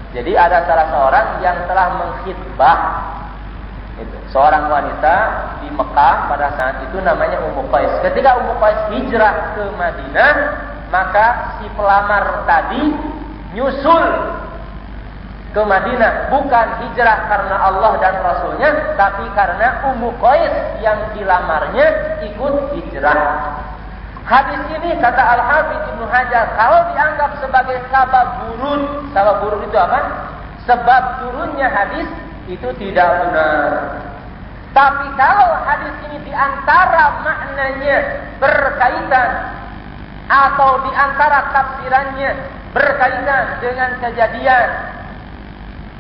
Jadi ada salah seorang yang telah mengkhitbah seorang wanita di Mekah pada saat itu namanya Ummu Qais. Ketika Ummu Qais hijrah ke Madinah, maka si pelamar tadi nyusul ke Madinah, bukan hijrah karena Allah dan Rasulnya, tapi karena Ummu Qais yang dilamarnya ikut hijrah. Hadis ini kata Al-Hafidz Ibnu Hajar, kalau dianggap sebagai sabab wurud itu apa? Sebab turunnya hadis itu tidak benar. Tapi kalau hadis ini diantara maknanya berkaitan atau diantara tafsirannya berkaitan dengan kejadian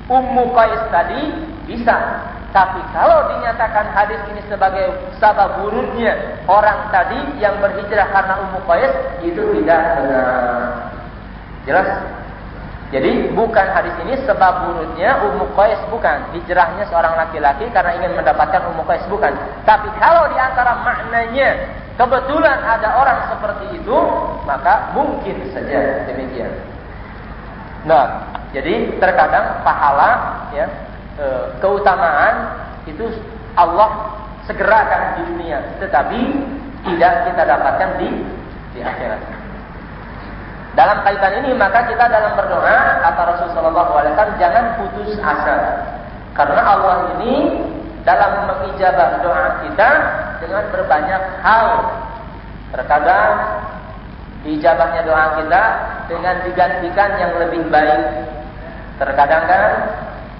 Ummu Qais tadi, bisa. Tapi kalau dinyatakan hadis ini sebagai sabab wurudnya orang tadi yang berhijrah karena Ummu Qais, itu tidak benar. Jelas? Jadi bukan hadis ini sebab wurudnya Ummu Qais, bukan. Hijrahnya seorang laki-laki karena ingin mendapatkan Ummu Qais, bukan. Tapi kalau diantara maknanya kebetulan ada orang seperti itu, maka mungkin saja demikian. Nah, jadi terkadang pahala, ya, keutamaan itu Allah segerakan di dunia, tetapi tidak kita dapatkan di akhirat. Dalam kaitan ini maka kita dalam berdoa, kata Rasulullah SAW, jangan putus asa, karena Allah ini dalam mengijabah doa kita dengan berbanyak hal. Terkadang diijabahnya doa kita dengan digantikan yang lebih baik. Terkadang kan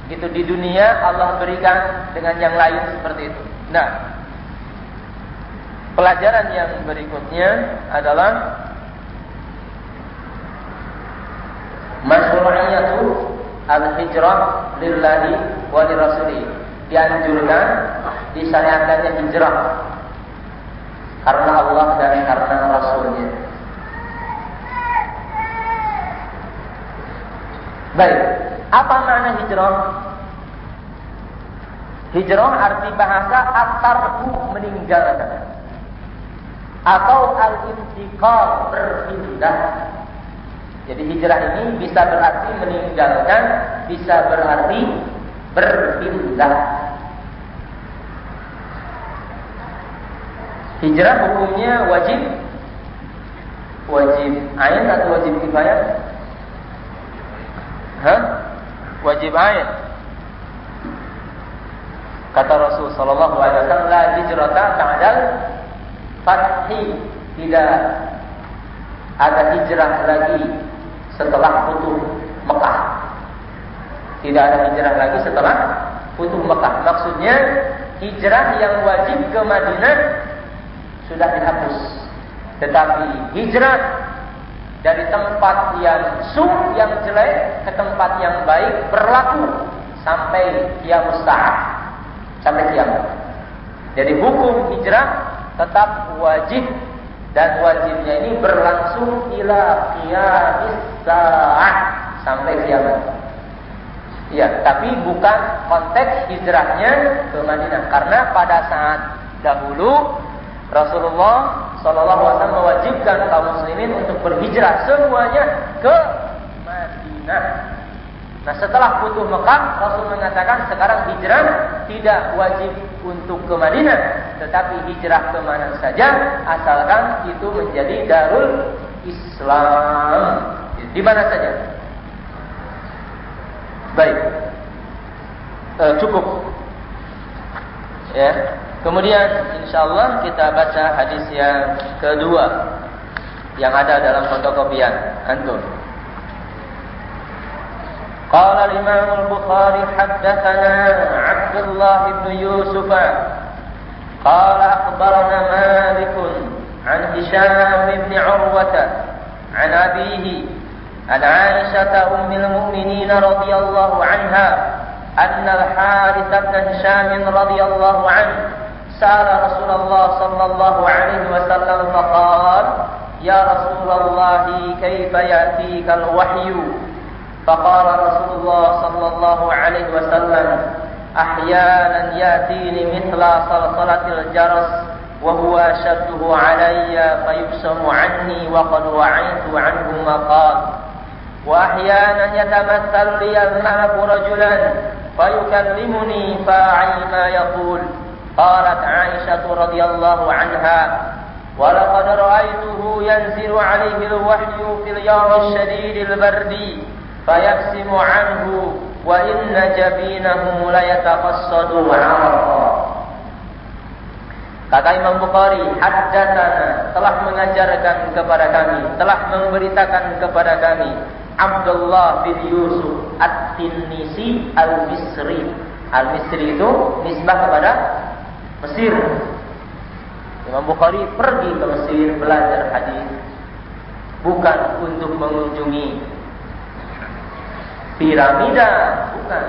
itu di dunia Allah berikan dengan yang lain seperti itu. Nah, pelajaran yang berikutnya adalah masyru'iyatu al-hijrah lillahi wa lirasuli. Dianjurkan, disyariatkannya hijrah karena Allah dan karena Rasulnya. Baik, apa makna hijrah? Hijrah arti bahasa at-tarku, meninggalkan, atau al-intiqal, berpindah. Jadi hijrah ini bisa berarti meninggalkan, bisa berarti berpindah. Hijrah hukumnya wajib ain atau wajib kifayah? Wajib ain. Kata Rasul sallallahu alaihi wasallam, la hijrata ba'dal fathi. Tidak ada hijrah lagi setelah futuh Mekah. Tidak ada hijrah lagi setelah futuh Mekah. Maksudnya hijrah yang wajib ke Madinah sudah dihapus. Tetapi hijrah dari tempat yang yang jelek ke tempat yang baik berlaku sampai kiamat saat, sampai kiamat. Jadi hukum hijrah tetap wajib, dan wajibnya ini berlangsung ila qiyamis saat, sampai kiamat. Ya, tapi bukan konteks hijrahnya ke Madinah, karena pada saat dahulu Rasulullah SAW mewajibkan kaum muslimin untuk berhijrah semuanya ke Madinah. Nah, setelah futuh Mekah, Rasul mengatakan sekarang hijrah tidak wajib untuk ke Madinah, tetapi hijrah ke mana saja asalkan itu menjadi darul Islam, di mana saja. Baik, cukup. Ya. Kemudian insyaallah kita baca hadis yang kedua yang ada dalam fotokopian antum. Qala al-Imam al-Bukhari haddatsana Abdullah bin Yusuf qala akhbarana Malik an Hisham bin Urwah an abihi an Aisyah ummul mu'minin radhiyallahu anha anna al-Harith bin Hisham radhiyallahu anhu سأل رسول الله صلى الله عليه وسلم فقال يا رسول الله كيف يأتيك الوحي فقال رسول الله صلى الله عليه وسلم أحيانا يأتيني مثل صلصلة الجرس وهو أشده علي فيبصم عني وقد وعيت عنه ما قال وأحيانا يتمثل لي الملك رجلا فيكلمني فأعي ما يقول. قالت عائشة رضي الله عنها: ولقد رأيته ينزل عليه الوحي في اليوم الشديد البرد فيقسم عنه وإن جبينه ليتقصد عرقا. Kata Imam Bukhari, haddatsana, telah mengajarkan kepada kami, telah memberitakan kepada kami Abdullah bin Yusuf At-Tinnisi Al-Misri. Al-Misri itu nisbah kepada Mesir. Imam Bukhari pergi ke Mesir belajar hadis, bukan untuk mengunjungi piramida, bukan.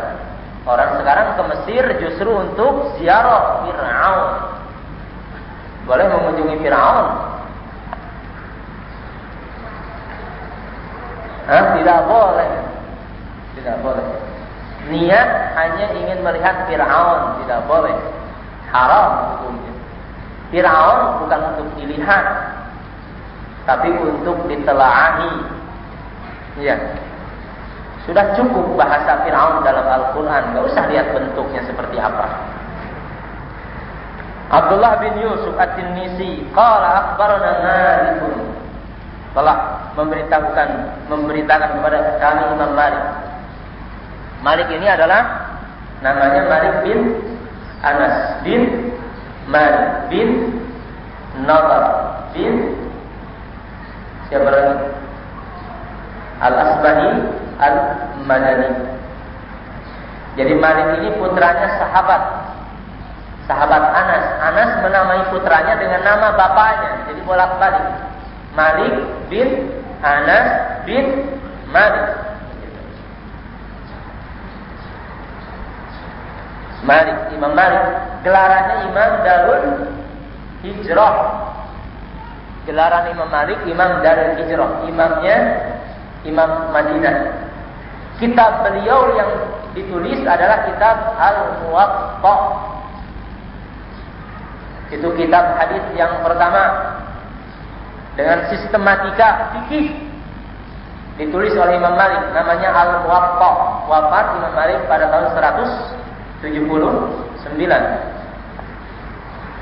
Orang sekarang ke Mesir justru untuk ziarah Fir'aun. Boleh mengunjungi Fir'aun? Tidak boleh. Tidak boleh. Niat hanya ingin melihat Fir'aun, tidak boleh. Haram hukumnya. Fir'aun bukan untuk dilihat, tapi untuk ditelaahi. Iya. Sudah cukup bahasa Fir'aun dalam Al-Quran, gak usah lihat bentuknya seperti apa. Abdullah bin Yusuf At-Tinnisi qala akhbarana Malik, telah memberitakan kepada kami Imam Malik. Malik ini adalah namanya Malik bin Anas bin Malik bin Nadar bin siapa lagi? Al-Asbahi Al-Madani. Jadi Malik ini putranya sahabat Anas. Anas menamai putranya dengan nama bapaknya. Jadi bolak-balik. Malik bin Anas bin Malik. Malik, Imam Malik. Gelarannya Imam Darul Hijrah. Gelaran Imam Malik, Imam Darul Hijrah. Imamnya Imam Madinah. Kitab beliau yang ditulis adalah kitab Al-Muwatta. Itu kitab hadis yang pertama dengan sistematika fikih, ditulis oleh Imam Malik, namanya Al-Muwatta. Wafat Imam Malik pada tahun 179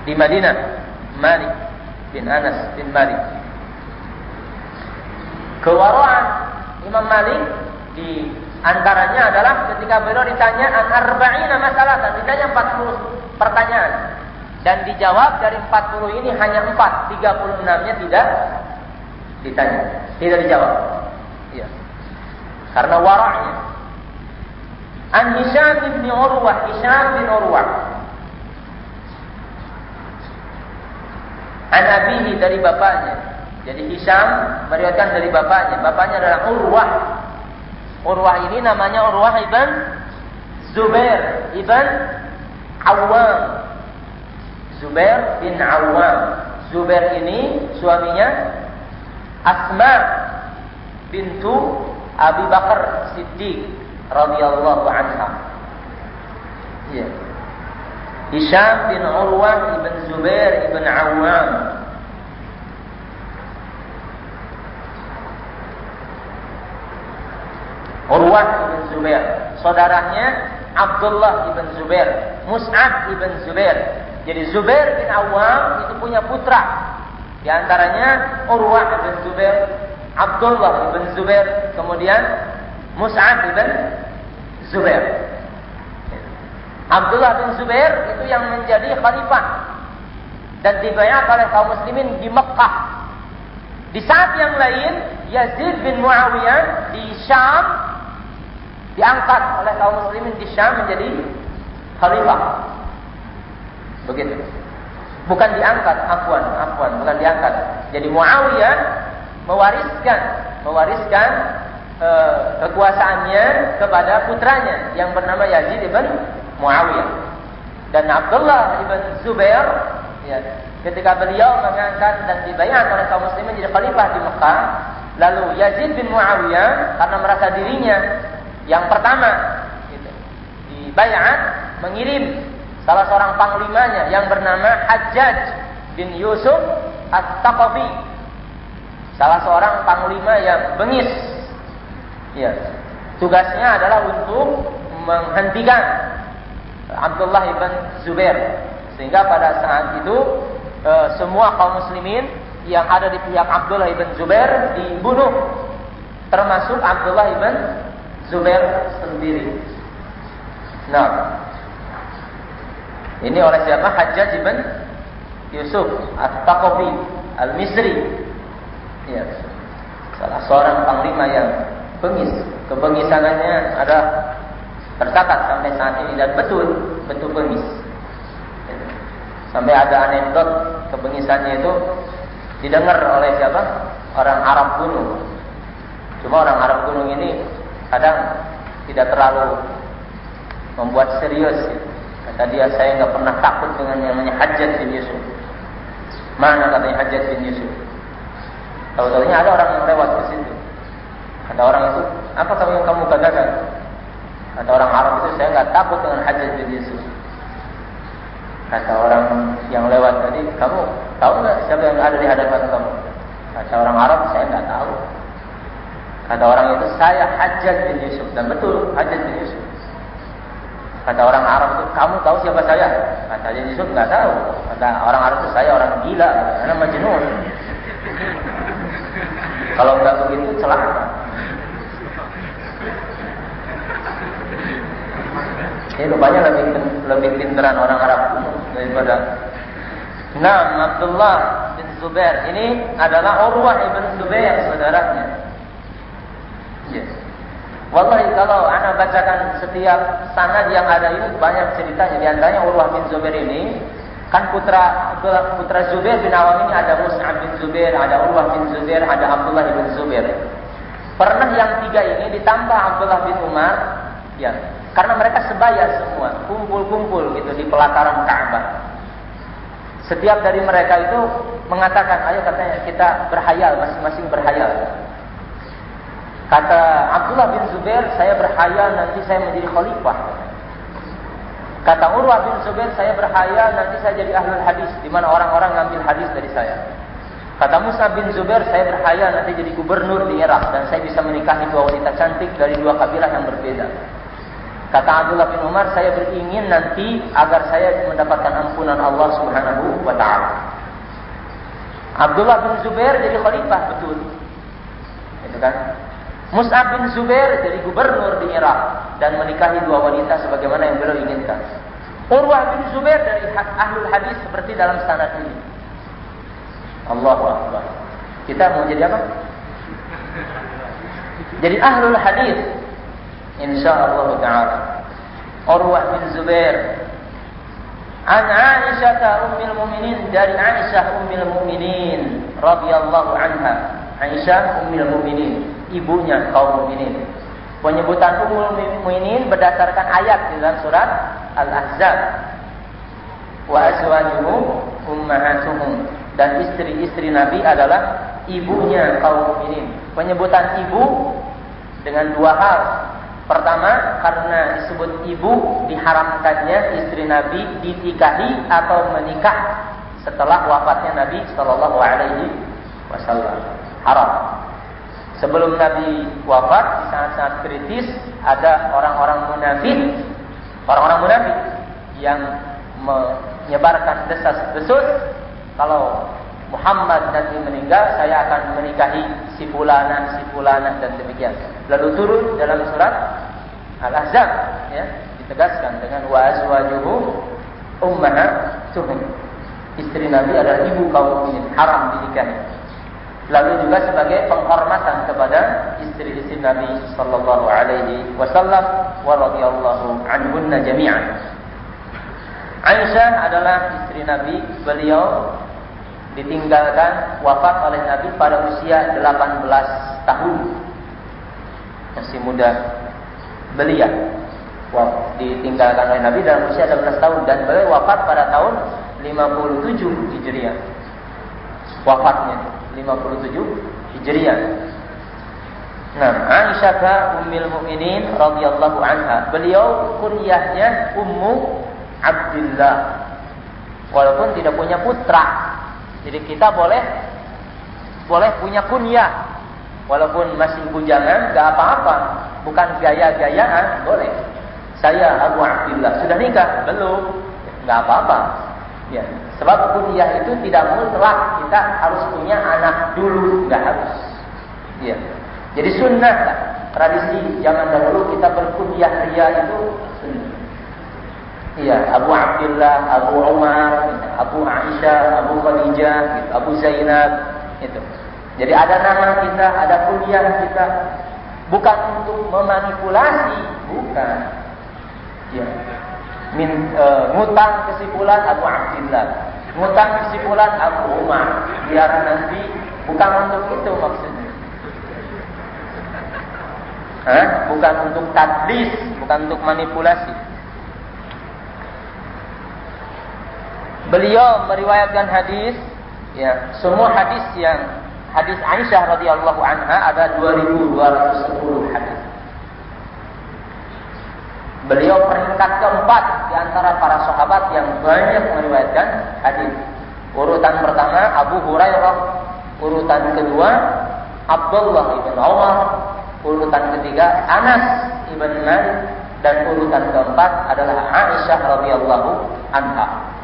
di Madinah. Malik bin Anas bin Malik. Kewaraan Imam Malik di antaranya adalah ketika beliau ditanya an-arba'ina masalatan, ditanya 40 pertanyaan. Dan dijawab dari 40 ini hanya 4, 36-nya tidak ditanya, tidak dijawab. Iya. Karena wara'nya. An Hisham bin Urwah, Hisham bin Urwah. An abihi, dari bapaknya. Jadi Hisham meriwayatkan dari bapaknya. Bapaknya adalah Urwah. Urwah ini namanya Urwah ibn Zubair ibn Awam. Zubair bin Awam. Zubair ini suaminya Asma bintu Abi Bakar Siddiq radhiyallahu anha. Ya. Hisham bin Urwah ibn Zubair ibn Awam. Urwah ibn Zubair, saudaranya Abdullah ibn Zubair, Mus'ab ibn Zubair. Jadi Zubair bin Awam itu punya putra. Di antaranya Urwah bin Zubair, Abdullah bin Zubair, kemudian Mus'ab bin Zubair. Abdullah bin Zubair itu yang menjadi khalifah dan dibayar oleh kaum muslimin di Mekah. Di saat yang lain, Yazid bin Muawiyah di Syam diangkat oleh kaum muslimin di Syam menjadi khalifah. Begitu. Bukan diangkat, afwan, bukan diangkat. Jadi Muawiyah mewariskan kekuasaannya kepada putranya yang bernama Yazid ibn Muawiyah. Dan Abdullah ibn Zubair, ya, ketika beliau mengangkat dan dibayar oleh kaum muslimin jadi khalifah di Mekah, lalu Yazid bin Muawiyah karena merasa dirinya yang pertama gitu, dibayar, mengirim salah seorang panglimanya yang bernama Hajjaj bin Yusuf At-Taqafi. Salah seorang panglima yang bengis. Ya. Tugasnya adalah untuk menghentikan Abdullah ibn Zubair, sehingga pada saat itu semua kaum muslimin yang ada di pihak Abdullah ibn Zubair dibunuh, termasuk Abdullah ibn Zubair sendiri. Nah, ini oleh siapa? Hajjaj ibn Yusuf At-Taqafi Al-Misri. Ya, salah seorang panglima yang bengis. Kebengisannya ada tercatat sampai saat ini dan betul bengis. Sampai ada anekdot kebengisannya itu didengar oleh siapa? Orang Arab gunung. Cuma orang Arab gunung ini kadang tidak terlalu membuat serius. Kata dia, saya nggak pernah takut dengan yang namanya Hajjaj bin Yusuf. Mana katanya Hajjaj bin Yusuf? Tahu-tahunya ada orang yang lewat ke situ. Kata orang itu, apa tahu yang kamu katakan? Kata orang Arab itu, saya nggak takut dengan Hajjaj bin Yusuf. Kata orang yang lewat tadi, kamu tahu nggak siapa yang ada di hadapan kamu? Kata orang Arab, saya nggak tahu. Kata orang itu, saya Hajjaj bin Yusuf. Dan betul, Hajjaj bin Yusuf. Kata orang Arab itu, kamu tahu siapa saya? Kata Hajjaj bin Yusuf, nggak tahu. Kata orang Arab itu, saya orang gila, karena majnun. Kalau nggak begitu, celaka. Ini rupanya lebih pinteran orang Arab daripada. Nah, Abdullah bin Zubair ini adalah Urwah ibn Zubair, saudaranya. Yes. Wallahi kalau ana bacakan setiap sanad yang ada ini banyak ceritanya. Di antaranya Urwah bin Zubair ini kan putra Zubair bin Awam ini ada Mus'ab bin Zubair, ada Urwah bin Zubair, ada Abdullah bin Zubair. Pernah yang tiga ini ditambah Abdullah bin Umar, ya. Karena mereka sebaya semua, kumpul-kumpul gitu di pelataran Ka'bah. Setiap dari mereka itu mengatakan, ayo katanya kita berhayal, masing-masing berhayal. Kata Abdullah bin Zubair, saya berhayal nanti saya menjadi khalifah. Kata Urwah bin Zubair, saya berhayal nanti saya jadi ahlul hadis, di mana orang-orang ngambil hadis dari saya. Kata Mus'ab bin Zubair, saya berhayal nanti jadi gubernur di Irak dan saya bisa menikahi dua wanita cantik dari dua kabilah yang berbeda. Kata Abdullah bin Umar, saya beringin nanti agar saya mendapatkan ampunan Allah Subhanahu wa ta'ala. Abdullah bin Zubair jadi khalifah, betul. Itu kan? Mus'ab bin Zubair jadi gubernur di Irak dan menikahi dua wanita sebagaimana yang beliau inginkan. Urwah bin Zubair dari ahlul hadis seperti dalam sanad ini. Allahu Akbar. Kita mau jadi apa? Jadi ahlul hadis. InsyaAllah ta'ala. Urwah bin Zubair an Aisyah ummil mu'minin, dari Aisyah ummil mu'minin radhiyallahu anha. Aisyah ummil mu'minin, ibunya kaum mukminin. Penyebutan ummul mu'minin berdasarkan ayat di dalam surat Al-Ahzab. Wa azwajuhu ummahatuhum, dan istri-istri Nabi adalah ibunya kaum mukminin. Penyebutan ibu dengan dua hal. Pertama, karena disebut ibu, diharamkannya istri Nabi ditikahi atau menikah setelah wafatnya Nabi Sallallahu Alaihi Wasallam. Haram. Sebelum Nabi wafat, di saat-saat kritis, ada orang-orang munafik yang menyebarkan desas-desus, kalau Muhammad nanti meninggal, saya akan menikahi si fulanah dan demikian. Lalu turun dalam surat Al-Ahzab, ya, ditegaskan dengan wa azwajuhu ummahatuhum. Istri Nabi adalah ibu kaum mukminin, haram dinikahi. Lalu juga sebagai penghormatan kepada istri-istri Nabi sallallahu alaihi wasallam wa radhiyallahu anhunna jami'an. Aisyah adalah istri Nabi, beliau ditinggalkan wafat oleh Nabi pada usia 18 tahun. Masih muda belia. Ditinggalkan oleh Nabi dalam usia 18 tahun dan beliau wafat pada tahun 57 Hijriah. Wafatnya 57 Hijriah. Nah, Aisyah ummul mukminin radhiyallahu anha. Beliau kunyahnya Ummu Abdillah. Walaupun tidak punya putra. Jadi kita boleh punya kunyah. Walaupun masih bujangan, nggak apa-apa. Bukan gaya-gayaan, boleh. Saya Abu Abdillah, sudah nikah? Belum. Nggak apa-apa. Ya, sebab kuliah itu tidak mutlak kita harus punya anak dulu, nggak harus. Ya. Jadi sunnah lah. Tradisi zaman dahulu kita berkuliah ria itu sunnah. Iya, Abu Abdillah, Abu Umar, Abu Aisyah, Abu Khadijah, gitu, Abu Zainab, itu. Jadi ada nama kita, ada kuliah kita, bukan untuk memanipulasi, bukan. Ya. Ngutang kesimpulan Abu Abdillah, ngutang kesimpulan Abu Umar, biar nanti bukan untuk itu maksudnya. Bukan untuk tadlis, bukan untuk manipulasi. Beliau meriwayatkan hadis, ya, semua hadis Aisyah radhiyallahu anha ada 2210 hadis. Beliau peringkat keempat di antara para sahabat yang banyak meriwayatkan hadis. Urutan pertama Abu Hurairah, urutan kedua Abdullah ibn Umar, urutan ketiga Anas ibn Malik, dan urutan keempat adalah Aisyah radhiyallahu anha.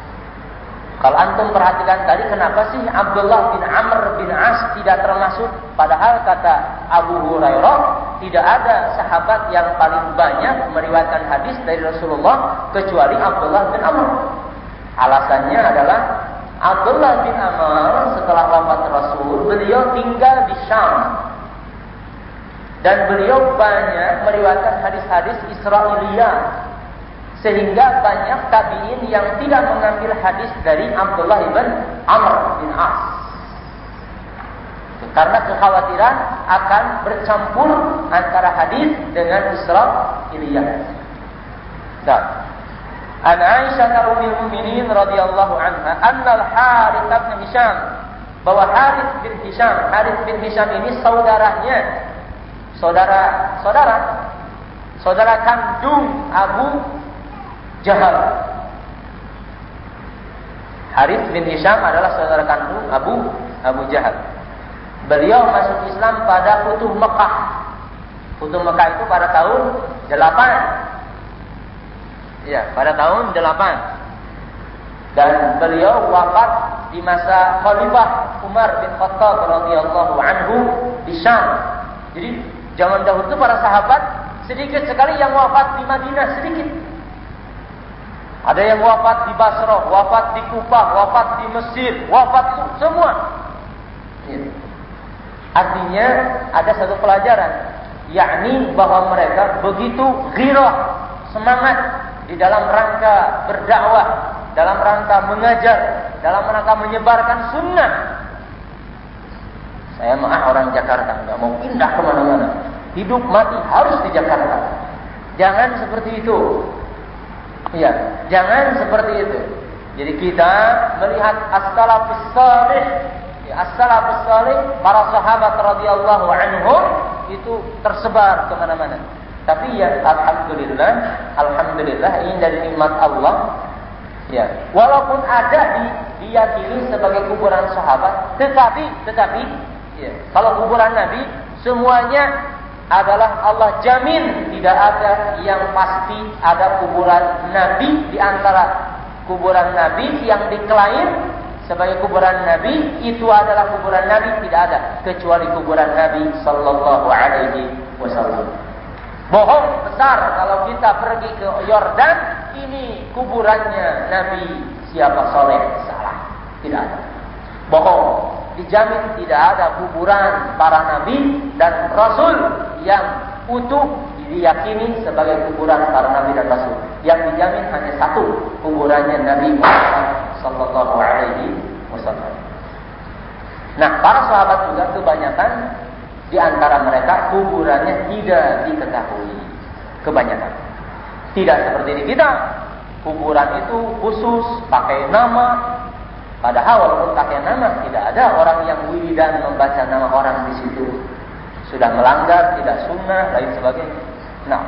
Kalau antum perhatikan tadi, kenapa sih Abdullah bin Amr bin As tidak termasuk? Padahal kata Abu Hurairah, tidak ada sahabat yang paling banyak meriwayatkan hadis dari Rasulullah kecuali Abdullah bin Amr. Alasannya adalah Abdullah bin Amr setelah wafat Rasul, beliau tinggal di Syam. Dan beliau banyak meriwayatkan hadis-hadis Israiliyah. Sehingga banyak tabi'in yang tidak mengambil hadis dari Abdullah bin Amr bin As. Karena kekhawatiran akan bercampur antara hadis dengan Israiliyah. Dan An Aisyah ummul mukminin radhiyallahu anha, anna al-Harits bin Hisham, bahwa Harits bin Hisham ini saudaranya, saudara kandung Abu Jahal. Harits bin Hisham adalah saudara kandung Abu Jahal. Beliau masuk Islam pada Futuh Mekah. Futuh Mekah itu pada tahun 8. Ya, pada tahun 8. Dan beliau wafat di masa Khalifah Umar bin Khattab radhiyallahu anhu di Syam. Jadi zaman dahulu itu para sahabat sedikit sekali yang wafat di Madinah, sedikit. Ada yang wafat di Basrah, wafat di Kufah, wafat di Mesir, wafat semua. Artinya ada satu pelajaran, yakni bahwa mereka begitu ghirah, semangat di dalam rangka berdakwah, dalam rangka mengajar, dalam rangka menyebarkan sunnah. Saya orang Jakarta, nggak mau pindah kemana-mana. Hidup mati harus di Jakarta. Jangan seperti itu. Ya, jangan seperti itu. Jadi kita melihat as-salafus salih, ya, as-salafus salih, para sahabat radhiyallahu anhum itu tersebar kemana-mana. Tapi ya alhamdulillah ini dari nikmat Allah. Ya, walaupun ada diyakini sebagai kuburan sahabat, tetapi ya, kalau kuburan Nabi semuanya adalah Allah jamin tidak ada yang pasti ada kuburan Nabi di antara kuburan Nabi yang diklaim sebagai kuburan Nabi itu adalah kuburan Nabi, tidak ada kecuali kuburan Nabi sallallahu alaihi wasallam. Bohong besar kalau kita pergi ke Yordan, ini kuburannya Nabi siapa Soleh, salah, tidak ada. Bohong. Dijamin tidak ada kuburan para nabi dan rasul yang utuh diyakini sebagai kuburan para nabi dan rasul. Yang dijamin hanya satu, kuburannya Nabi Muhammad sallallahu alaihi wasallam. Nah, para sahabat juga kebanyakan di antara mereka kuburannya tidak diketahui. Kebanyakan. Tidak seperti di kita. Kuburan itu khusus pakai nama. Padahal walaupun pakai nama, tidak ada orang yang wiridan membaca nama orang di situ. Sudah melanggar, tidak sunnah, lain sebagainya. Nah,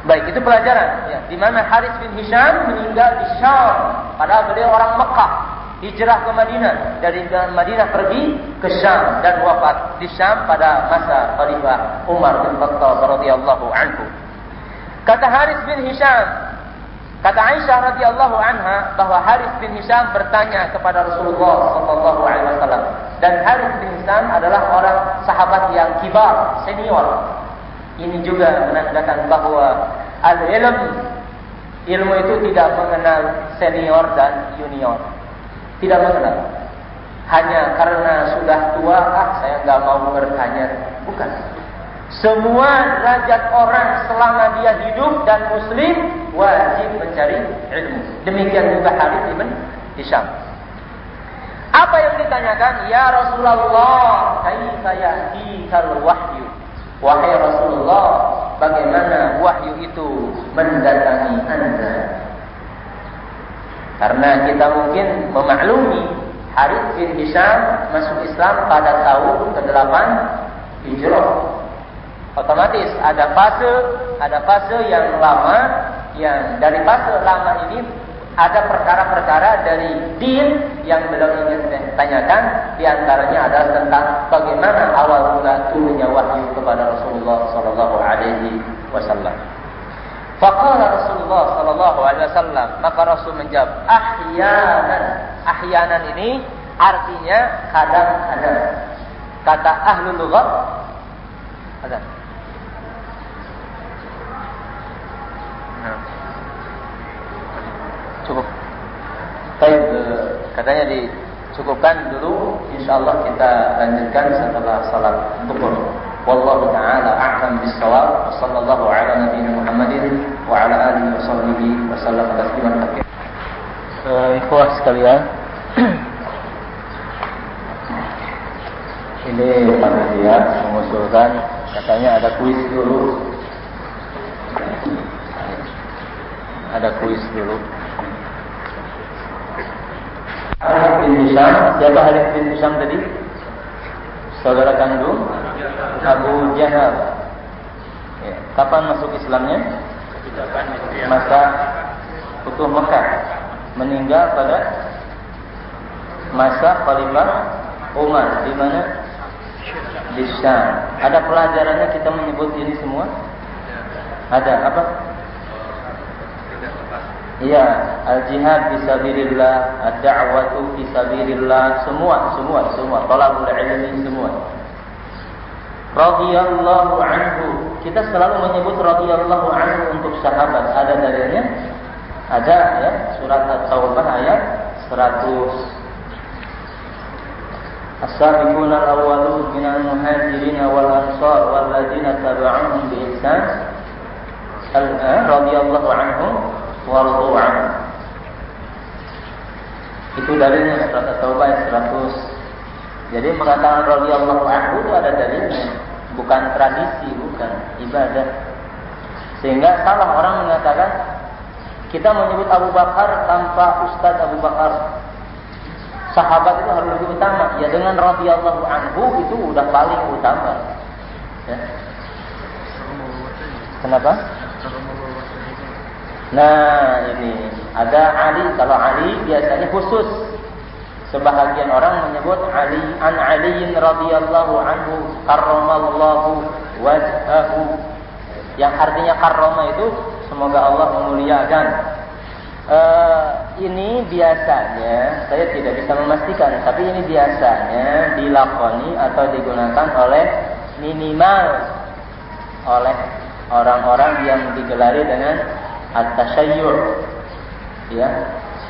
baik, itu pelajaran. Ya, di mana Harits bin Hisham meninggal di Syam, padahal beliau orang Mekah. hijrah ke Madinah, dari Madinah pergi ke Syam dan wafat di Syam pada masa Khalifah Umar bin Khattab radhiyallahu anhu. Kata Harits bin Hisham, kata Aisyah radhiyallahu anha bahwa Harits bin Hisham bertanya kepada Rasulullah sallallahu alaihi wasallam, dan Harits bin Hisham adalah orang sahabat yang kibar, senior. Ini juga menandakan bahwa ilmu itu tidak mengenal senior dan junior. Tidak mengenal. Hanya karena sudah tua, saya nggak mau bertanya. Bukan. Semua derajat orang selama dia hidup dan muslim wajib mencari ilmu. Demikian juga Harits bin Hisham. Apa yang ditanyakan? Ya Rasulullah, kaifa ya'tikal wahyu? Wahai Rasulullah, bagaimana wahyu itu mendatangi Anda? Karena kita mungkin memaklumi Harits bin Hisham masuk Islam pada tahun ke-8 Hijrah. Otomatis ada fase yang lama, yang dari fase lama ini ada perkara-perkara dari din yang belum ingin ditanyakan. Di antaranya adalah tentang bagaimana awal mula turunnya wahyu kepada Rasulullah sallallahu alaihi wasallam. Faqala Rasulullah sallallahu alaihi wasallam, maka Rasul menjawab, ahyanan. Ahyanan ini artinya kadang-kadang. Kata ahlul lughat ada. Cukup. Baik, katanya dicukupkan dulu. Insyaallah kita lanjutkan setelah salat zuhur. Wallahu ta'ala a'lam bis-shawab. Wassallallahu ala nabiyyina Muhammadin wa ala alihi washabbihi wasallam tasliman katsiran. Ikhwah sekalian, ini panitia mengusulkan katanya ada kuis dulu. Ada kuis dulu. Harits bin Hisham, siapa Harits bin Hisham tadi? Saudara kandung Abu Jahal. Ya. Kapan masuk Islamnya? Masa Futuh Mekah. Meninggal pada masa Khalifah Umar. Di mana? Di Syam. Ada pelajarannya kita menyebut ini semua? Ada apa? Iya, al-jihad fisabilillah, ad-da'watu fisabilillah, semua. Talabul ilmi semua. Radhiyallahu anhu. Kita selalu menyebut radhiyallahu anhu untuk sahabat. Ada dalilnya? Ada ya, surat At-Taubah ayat 100. As-sabiquna al-awwalun minal muhajirin wal ansar wal ladzina tabauhum bi ihsan radhiyallahu anhum waradu anhu. Itu dalilnya surat At-Taubah ayat 100. Jadi mengatakan radhiyallahu anhu itu ada dalilnya, bukan tradisi, bukan ibadah. Sehingga salah orang mengatakan kita menyebut Abu Bakar tanpa Ustaz Abu Bakar. Sahabat itu harus lebih utama. Ya dengan radhiyallahu anhu itu udah paling utama. Ya. Kenapa? Nah ini ada Ali. Kalau Ali biasanya khusus. Sebahagian orang menyebut Ali an Aliin radhiyallahu anhu karramallahu wajhahu. Yang artinya karrama itu semoga Allah memuliakan. Ini biasanya saya tidak bisa memastikan, tapi ini biasanya dilakoni atau digunakan oleh minimal oleh orang-orang yang digelari dengan at-tashayyur, ya,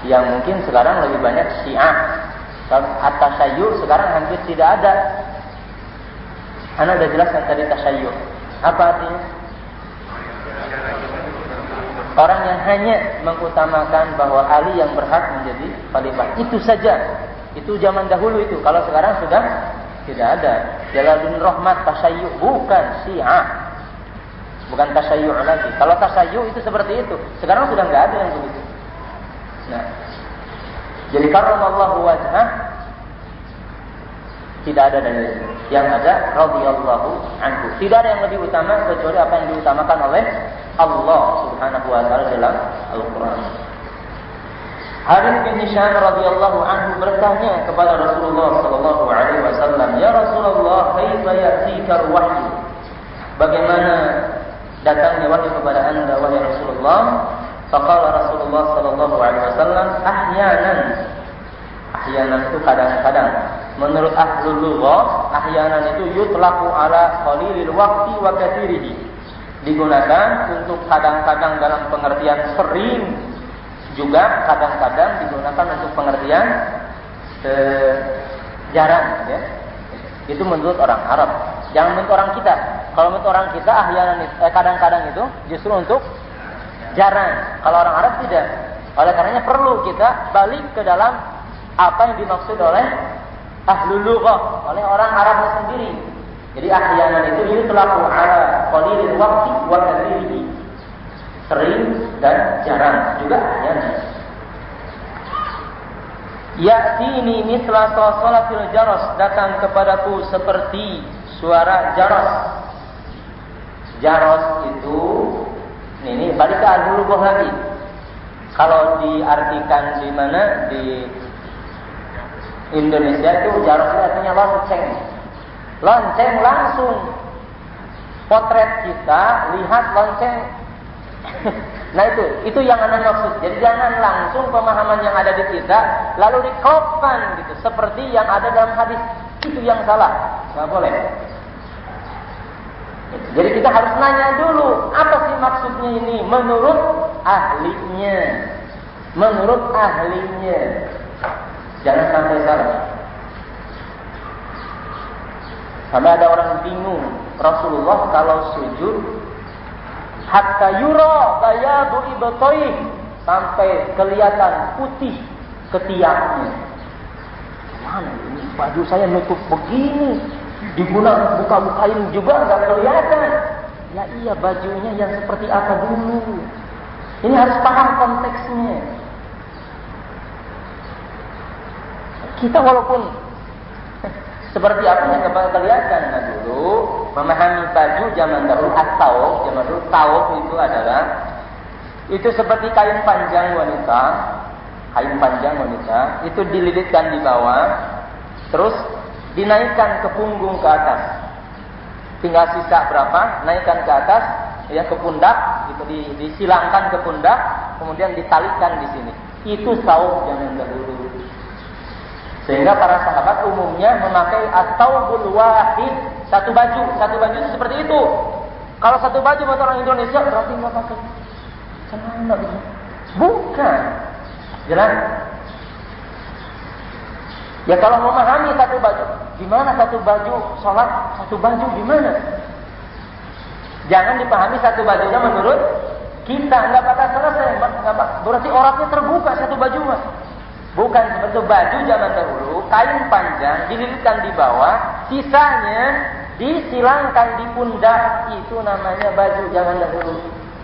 yang mungkin sekarang lebih banyak Syiah. At-tashayyur sekarang hampir tidak ada. Anda sudah jelaskan tadi tashayyur. Apa artinya? Orang yang hanya mengutamakan bahwa Ali yang berhak menjadi khalifah. Itu saja. Itu zaman dahulu itu. Kalau sekarang sudah tidak ada. Jalaluddin Rahmat tasayyu' bukan Syiah. Bukan tasayyu' lagi. Kalau tasayyu' itu seperti itu. Sekarang sudah enggak ada yang begitu. Nah. Jadi karramallahu wajhah tidak ada dari itu. Yang ada radhiyallahu anhu. Tidak ada yang lebih utama kecuali apa yang diutamakan oleh Allah Subhanahu wa taala dalam Al-Qur'an. Harits bin Hisham radhiyallahu anhu bertanya kepada Rasulullah sallallahu alaihi wasallam, "Ya Rasulullah, kaifa ya'tika al-wahyu?" Bagaimana datangnya wahyu kepada Anda wahai Rasulullah? Faqala Rasulullah sallallahu alaihi wasallam, "Ahyanan." Ahyanan itu kadang-kadang. Menurut ahlul lughah, ahyanan itu yutlaqu ala qalilil waqti wa katsirihi. Digunakan untuk kadang-kadang dalam pengertian sering, juga kadang-kadang digunakan untuk pengertian jarang, ya. Itu menurut orang Arab. Jangan menurut orang kita. Kalau menurut orang kita ahyanan kadang-kadang itu justru untuk jarang. Kalau orang Arab tidak. Oleh karenanya perlu kita balik ke dalam apa yang dimaksud oleh ahlul lughah, oleh orang Arabnya sendiri. Jadi ahyanan itu yutlaqu ala qalilil waqti wa katsirihi. Sering dan jarang juga ahyanan. Ya'tini mithla salatil jaras, datang kepadaku seperti suara jaras. Jaras itu ini balik ke ahlul lughah lagi. Kalau diartikan di mana di Indonesia itu jaras itu artinya lonceng. Lonceng langsung. Potret kita lihat lonceng. Nah itu yang Anda maksud. Jadi jangan langsung pemahaman yang ada di kita lalu diklopkan gitu seperti yang ada dalam hadis. Itu yang salah. Enggak boleh. Jadi kita harus nanya dulu, apa sih maksudnya ini menurut ahlinya. Menurut ahlinya. Jangan sampai salah. Sampai ada orang bingung, Rasulullah kalau sujud hatta yura bayadu ibtaih, sampai kelihatan putih ketiaknya. Mana ini baju saya nutup begini, dibuka-bukain juga enggak kelihatan. Ya iya, bajunya yang seperti apa dulu. Ini harus paham konteksnya. Kita walaupun seperti apa yang kelihatan, nah dulu memahami baju zaman dahulu at-tawaf, zaman dulu tawaf itu adalah itu seperti kain panjang wanita itu dililitkan di bawah, terus dinaikkan ke punggung ke atas, tinggal sisa berapa naikkan ke atas ya ke pundak, gitu disilangkan ke pundak, kemudian ditalikan di sini. Itu tawaf zaman dahulu. Sehingga para sahabat umumnya memakai at-tawbul wahid, satu baju itu seperti itu. Kalau satu baju buat orang Indonesia berarti enggak pakai celana gitu. Bukan. Jelas? Ya kalau memahami satu baju, gimana satu baju sholat, satu baju gimana? Jangan dipahami satu bajunya menurut kita, enggak bakal selesai, berarti auratnya terbuka satu baju mas. Bukan seperti baju zaman dahulu, kain panjang dililitkan di bawah, sisanya disilangkan di pundak, itu namanya baju zaman dahulu.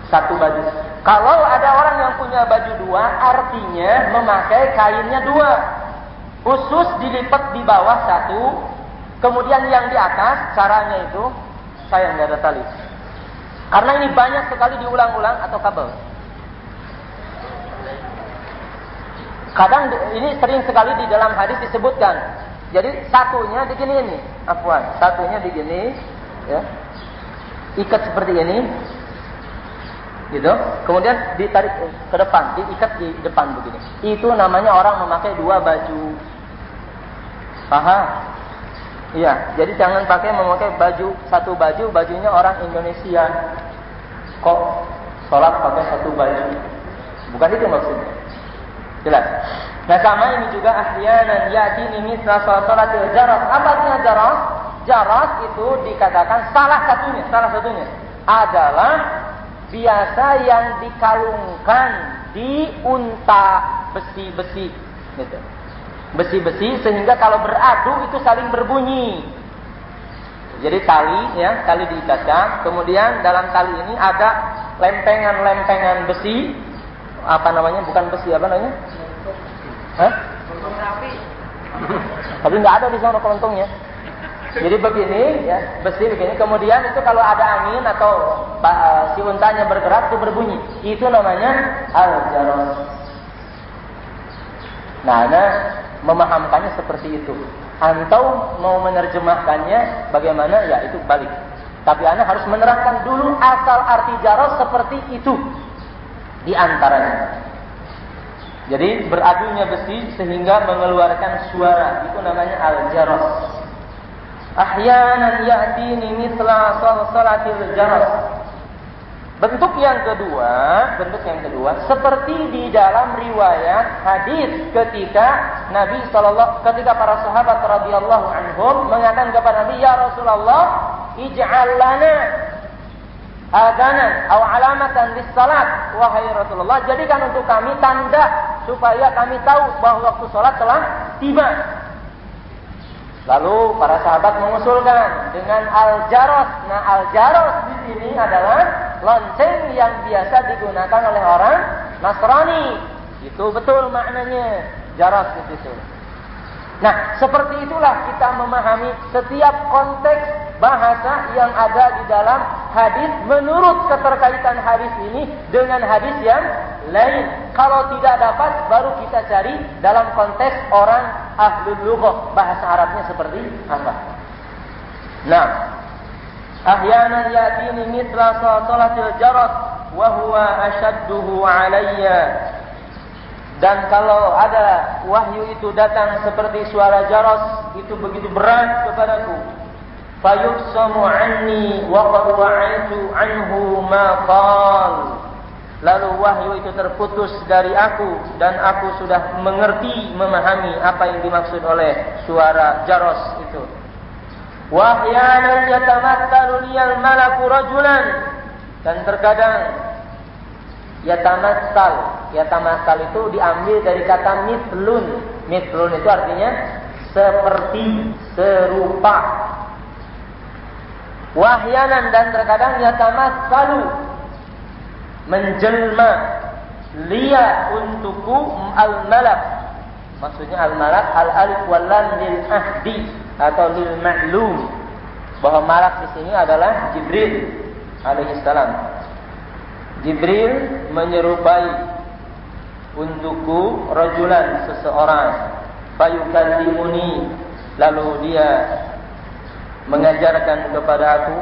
Satu baju. Kalau ada orang yang punya baju dua, artinya memakai kainnya dua. Khusus dilipat di bawah satu, kemudian yang di atas caranya itu saya nggak ada tali. Karena ini banyak sekali diulang-ulang atau kabel. Kadang ini sering sekali di dalam hadis disebutkan. Jadi satunya digini ini, afwan, satunya digini, ya, ikat seperti ini, gitu. Kemudian ditarik ke depan, diikat di depan begini. Itu namanya orang memakai dua baju. Paham? Iya. Jadi jangan memakai baju satu baju, bajunya orang Indonesia. Kok sholat pakai satu baju? Bukan itu maksudnya. Jelas. Nah sama ini juga ahyanan ya'tini mithla salatil jaras. Apa artinya jaras? Jaras itu dikatakan salah satunya adalah biasa yang dikalungkan di unta besi-besi gitu. Besi-besi sehingga kalau beradu itu saling berbunyi. Jadi tali diikatkan, kemudian dalam tali ini ada lempengan-lempengan besi. Apa namanya? Bukan besi, apa namanya? Hah? Kelentong rapi. Tapi nggak ada di sana kelontongnya. Jadi begini, ya, besi begini. Kemudian itu kalau ada angin atau si untanya bergerak itu berbunyi. Itu namanya al-jaras. Nah, Ana memahamkannya seperti itu. Antum mau menerjemahkannya bagaimana? Ya, itu balik. Tapi Ana harus menerangkan dulu asal arti jaros seperti itu di antaranya. Jadi beradunya besi sehingga mengeluarkan suara, itu namanya al-jaros. Ahyanan ya'tini mithla salsalatil jaros. Bentuk yang kedua, seperti di dalam riwayat hadis ketika ketika para sahabat radhiyallahu anhum mengatakan kepada Nabi, "Ya Rasulullah, ij'al lana adanan atau alamatan lis-salat." Wahai Rasulullah, jadikan untuk kami tanda supaya kami tahu bahwa waktu salat telah tiba. Lalu para sahabat mengusulkan dengan al-jaros. Nah, al-jaros di sini adalah lonceng yang biasa digunakan oleh orang Nasrani. Itu betul maknanya jaros di situ. Nah, seperti itulah kita memahami setiap konteks bahasa yang ada di dalam hadis menurut keterkaitan hadis ini dengan hadis yang lain. Kalau tidak dapat, baru kita cari dalam konteks orang ahlul lughah, bahasa Arabnya seperti apa. Nah, ahyanan ya'tini mithla salatil jaras wa huwa ashadduhu 'alayya. Dan kalau ada wahyu itu datang seperti suara jaros, itu begitu berat kepadaku. Fayuqsamu anni wa qad wa'aitu anhu ma qal. Lalu wahyu itu terputus dari aku dan aku sudah mengerti, memahami apa yang dimaksud oleh suara jaros itu. Wa ahyanan yatamatsalu liyal malaku rajulan. Dan terkadang Yatamassal itu diambil dari kata mithlun. Mithlun itu artinya seperti, serupa. Wahyanan, dan terkadang yatamassalu, menjelma, liya untukku al-malak. Maksudnya al-malak, al-alif wal lam lil ahdi atau lil ma'lum. Bahwa malak di sini adalah Jibril alaihi salam. Jibril menyerupai untukku rajulan, seseorang, fayukallimuni, lalu dia mengajarkan kepada aku,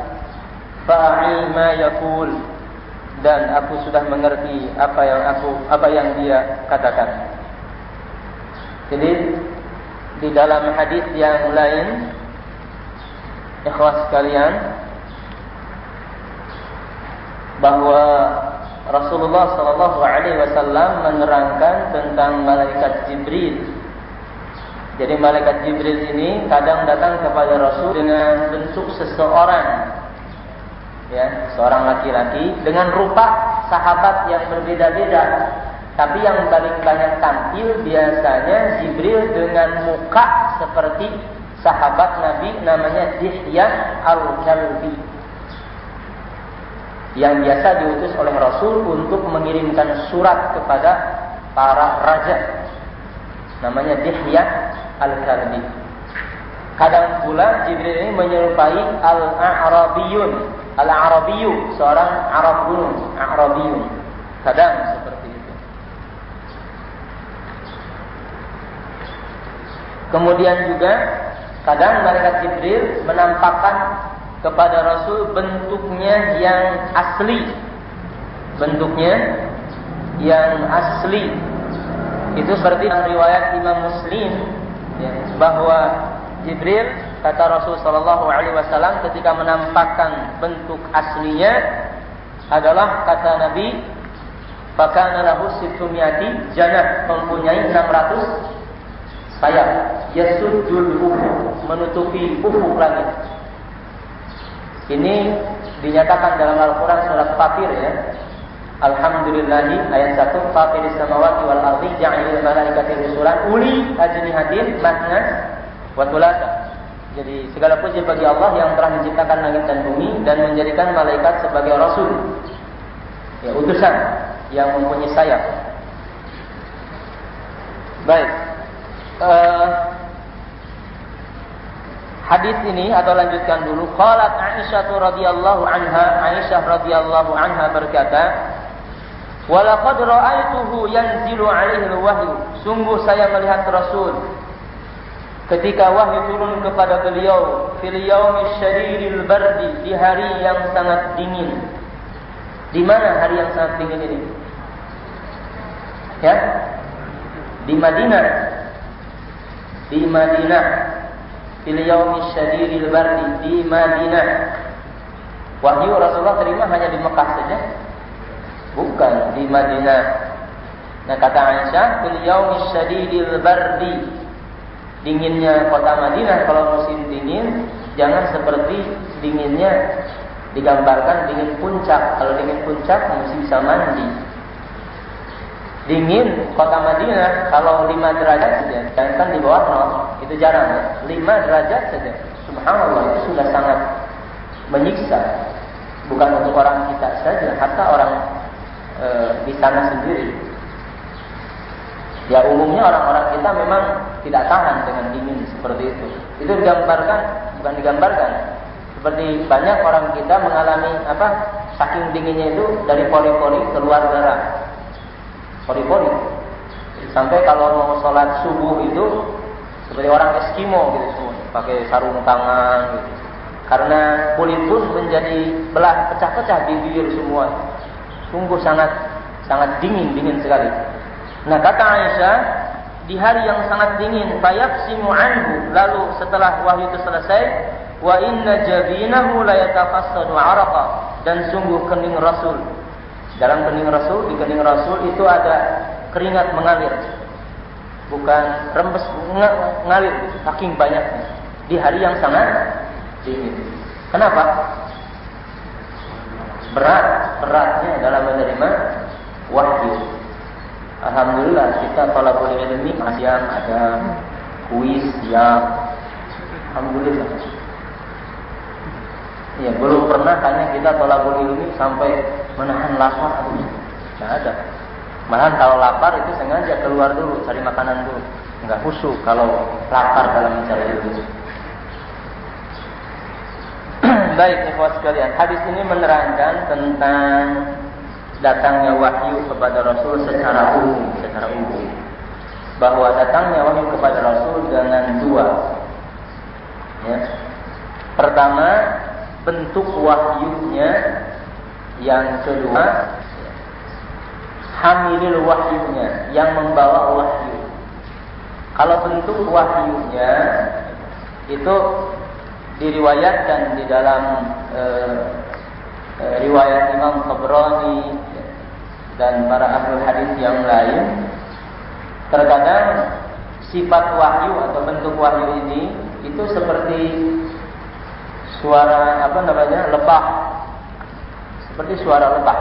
fa'il ma yaqul, dan aku sudah mengerti apa yang dia katakan. Jadi di dalam hadis yang lain, ikhwas sekalian, bahwa Rasulullah sallallahu alaihi wasallam menerangkan tentang malaikat Jibril. Jadi malaikat Jibril ini kadang datang kepada Rasul dengan bentuk seseorang, ya, seorang laki-laki dengan rupa sahabat yang berbeda-beda. Tapi yang paling banyak tampil biasanya Jibril dengan muka seperti sahabat Nabi namanya Dihyah al-Kalbi, yang biasa diutus oleh Rasul untuk mengirimkan surat kepada para raja. Namanya Dihyah al-Kalbi. Kadang pula Jibril ini menyerupai al-A'rabiyun. Al-A'rabiyu, seorang Arab gunung, A'rabiyun. Kadang seperti itu. Kemudian juga kadang malaikat Jibril menampakkan kepada Rasul bentuknya yang asli. Bentuknya yang asli. Itu seperti dalam riwayat Imam Muslim, ya, bahwa Jibril, kata Rasul sallallahu alaihi wasallam, ketika menampakkan bentuk aslinya adalah, kata Nabi, fakana lahu sittumiyati janah, mempunyai 600 sayap, yasuddul ufuk, menutupi ufuk langit. Ini dinyatakan dalam Al-Quran surat Fatir, ya. Alhamdulillahi, ayat 1, Fatiris samawati wal ardi ja'ilil malaikati rusulan uli ajnihatin matna wa thulatha. Jadi segala puji bagi Allah yang telah menciptakan langit dan bumi dan menjadikan malaikat sebagai rasul, ya, utusan yang mempunyai sayap. Baik. Hadis ini atau lanjutkan dulu. Qalat Aisyah radhiyallahu anha, Aisyah radhiyallahu anha berkata, Walaqad ra'aituhu yanzilu 'alaihi al-wahyu. Sungguh saya melihat Rasul ketika wahyu turun kepada beliau fil yaumil syadidil bardi, di hari yang sangat dingin. Di mana hari yang sangat dingin ini? Ya? Di Madinah. Di Madinah. Fil yaumil syadidil bardi, di Madinah. Wahyu Rasulullah terima hanya di Mekah saja? Bukan, di Madinah. Nah, kata Aisyah, fil yaumil syadidil bardi. Dinginnya kota Madinah kalau musim dingin, jangan seperti dinginnya digambarkan dingin puncak. Kalau dingin puncak mesti bisa mandi. Dingin kota Madinah kalau 5 derajat saja, jangan di bawah 0, itu jarang ya. 5 derajat saja, subhanallah, itu sudah sangat menyiksa. Bukan untuk orang kita saja, hatta orang di sana sendiri. Ya umumnya orang-orang kita memang tidak tahan dengan dingin seperti itu. Itu digambarkan, bukan digambarkan. Seperti banyak orang kita mengalami saking dinginnya itu dari pori-pori keluar darah. Pori-pori. Sampai kalau mau sholat subuh itu seperti orang Eskimo gitu semua, pakai sarung tangan gitu. Karena kulit pun menjadi belah, pecah-pecah di bibir semua. Sungguh sangat dingin sekali. Nah, kata Aisyah, di hari yang sangat dingin, fayafsimu anhu, lalu setelah wahyu itu selesai, wa inna jabinahu la yatafassadu 'araqa, dan sungguh kening Rasul. Dalam kening Rasul, di kening Rasul itu ada keringat mengalir. Bukan rembes, mengalir, saking banyaknya. Di hari yang sangat dingin. Kenapa? Beratnya dalam menerima wahyu. Alhamdulillah kita thalabul ilmi masih ada kuis ya. Alhamdulillah. Ya, belum pernah tanya kita thalabul ilmi sampai menahan lapar. Tidak ada. Malahan kalau lapar itu sengaja keluar dulu cari makanan dulu. Enggak khusyuk kalau lapar dalam mencari ilmu. Baik, ikhwas sekalian, hadis ini menerangkan tentang datangnya wahyu kepada Rasul secara umum, bahwa datangnya wahyu kepada Rasul dengan 2. Ya. Pertama, bentuk wahyunya. Yang kedua, hamilil wahyunya, yang membawa wahyu. Kalau bentuk wahyunya itu diriwayatkan di dalam riwayat Imam Tabrani dan para ahli hadis yang lain. Terkadang sifat wahyu atau bentuk wahyu ini itu seperti suara lebah, seperti suara lebah.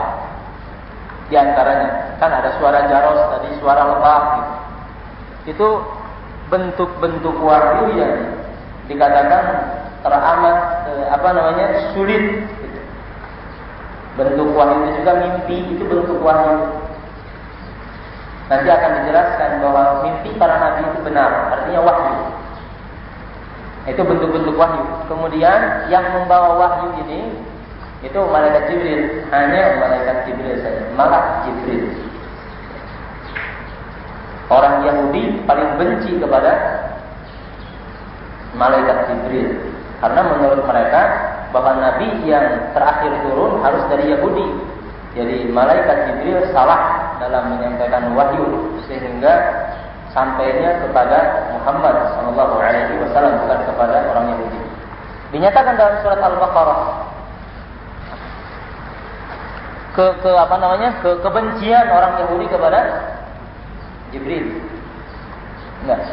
Di antaranya kan ada suara jaros tadi, suara lebah gitu. Itu bentuk-bentuk wahyu yang dikatakan teramat sulit gitu. Bentuk wahyu itu juga mimpi, itu bentuk wahyu. Nanti akan dijelaskan bahwa mimpi para nabi itu benar, artinya wahyu. Itu bentuk-bentuk wahyu. Kemudian yang membawa wahyu ini itu malaikat Jibril, hanya malaikat Jibril saja, malak Jibril. Orang Yahudi paling benci kepada malaikat Jibril, karena menurut mereka bahwa nabi yang terakhir turun harus dari Yahudi. Jadi malaikat Jibril salah dalam menyampaikan wahyu sehingga sampainya kepada Muhammad SAW, bukan kepada orang Yahudi. Dinyatakan dalam surat Al-Baqarah kebencian orang Yahudi kepada Jibril. Enggak.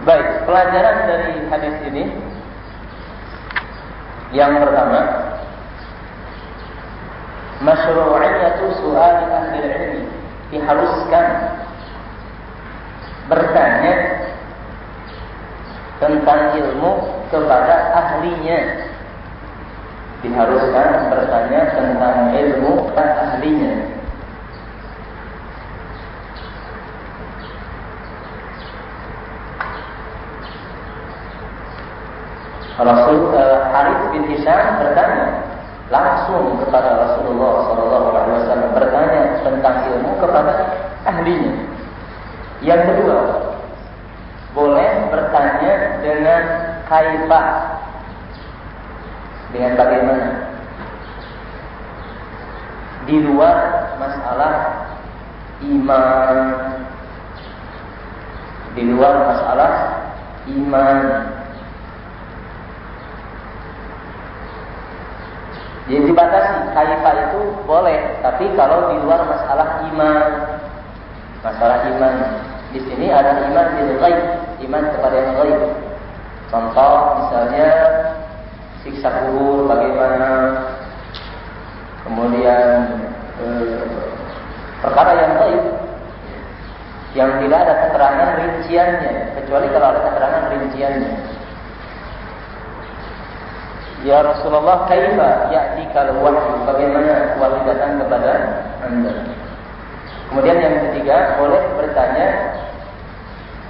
Baik, pelajaran dari hadis ini yang pertama, masyru'iyatu su'ali ahli ilmi, diharuskan bertanya tentang ilmu kepada ahlinya. Diharuskan bertanya tentang ilmu kepada ahlinya. Harits bin Hisham bertanya langsung kepada Rasulullah SAW, bertanya tentang ilmu kepada ahlinya. Yang kedua, boleh bertanya dengan kaifah, dengan bagaimana, di luar masalah iman, di luar masalah iman. Jadi dibatasi, kaifah itu boleh, tapi kalau di luar masalah iman, masalah iman. Di sini ada iman bil ghaib, iman kepada yang ghaib. Contoh misalnya siksa kubur bagaimana, kemudian perkara yang ghaib yang tidak ada keterangan rinciannya, kecuali kalau ada keterangan rinciannya. Ya Rasulullah, kaifa ya'tikal wahyu, bagaimana wahyu datang kepada Anda? Kemudian yang ketiga, boleh bertanya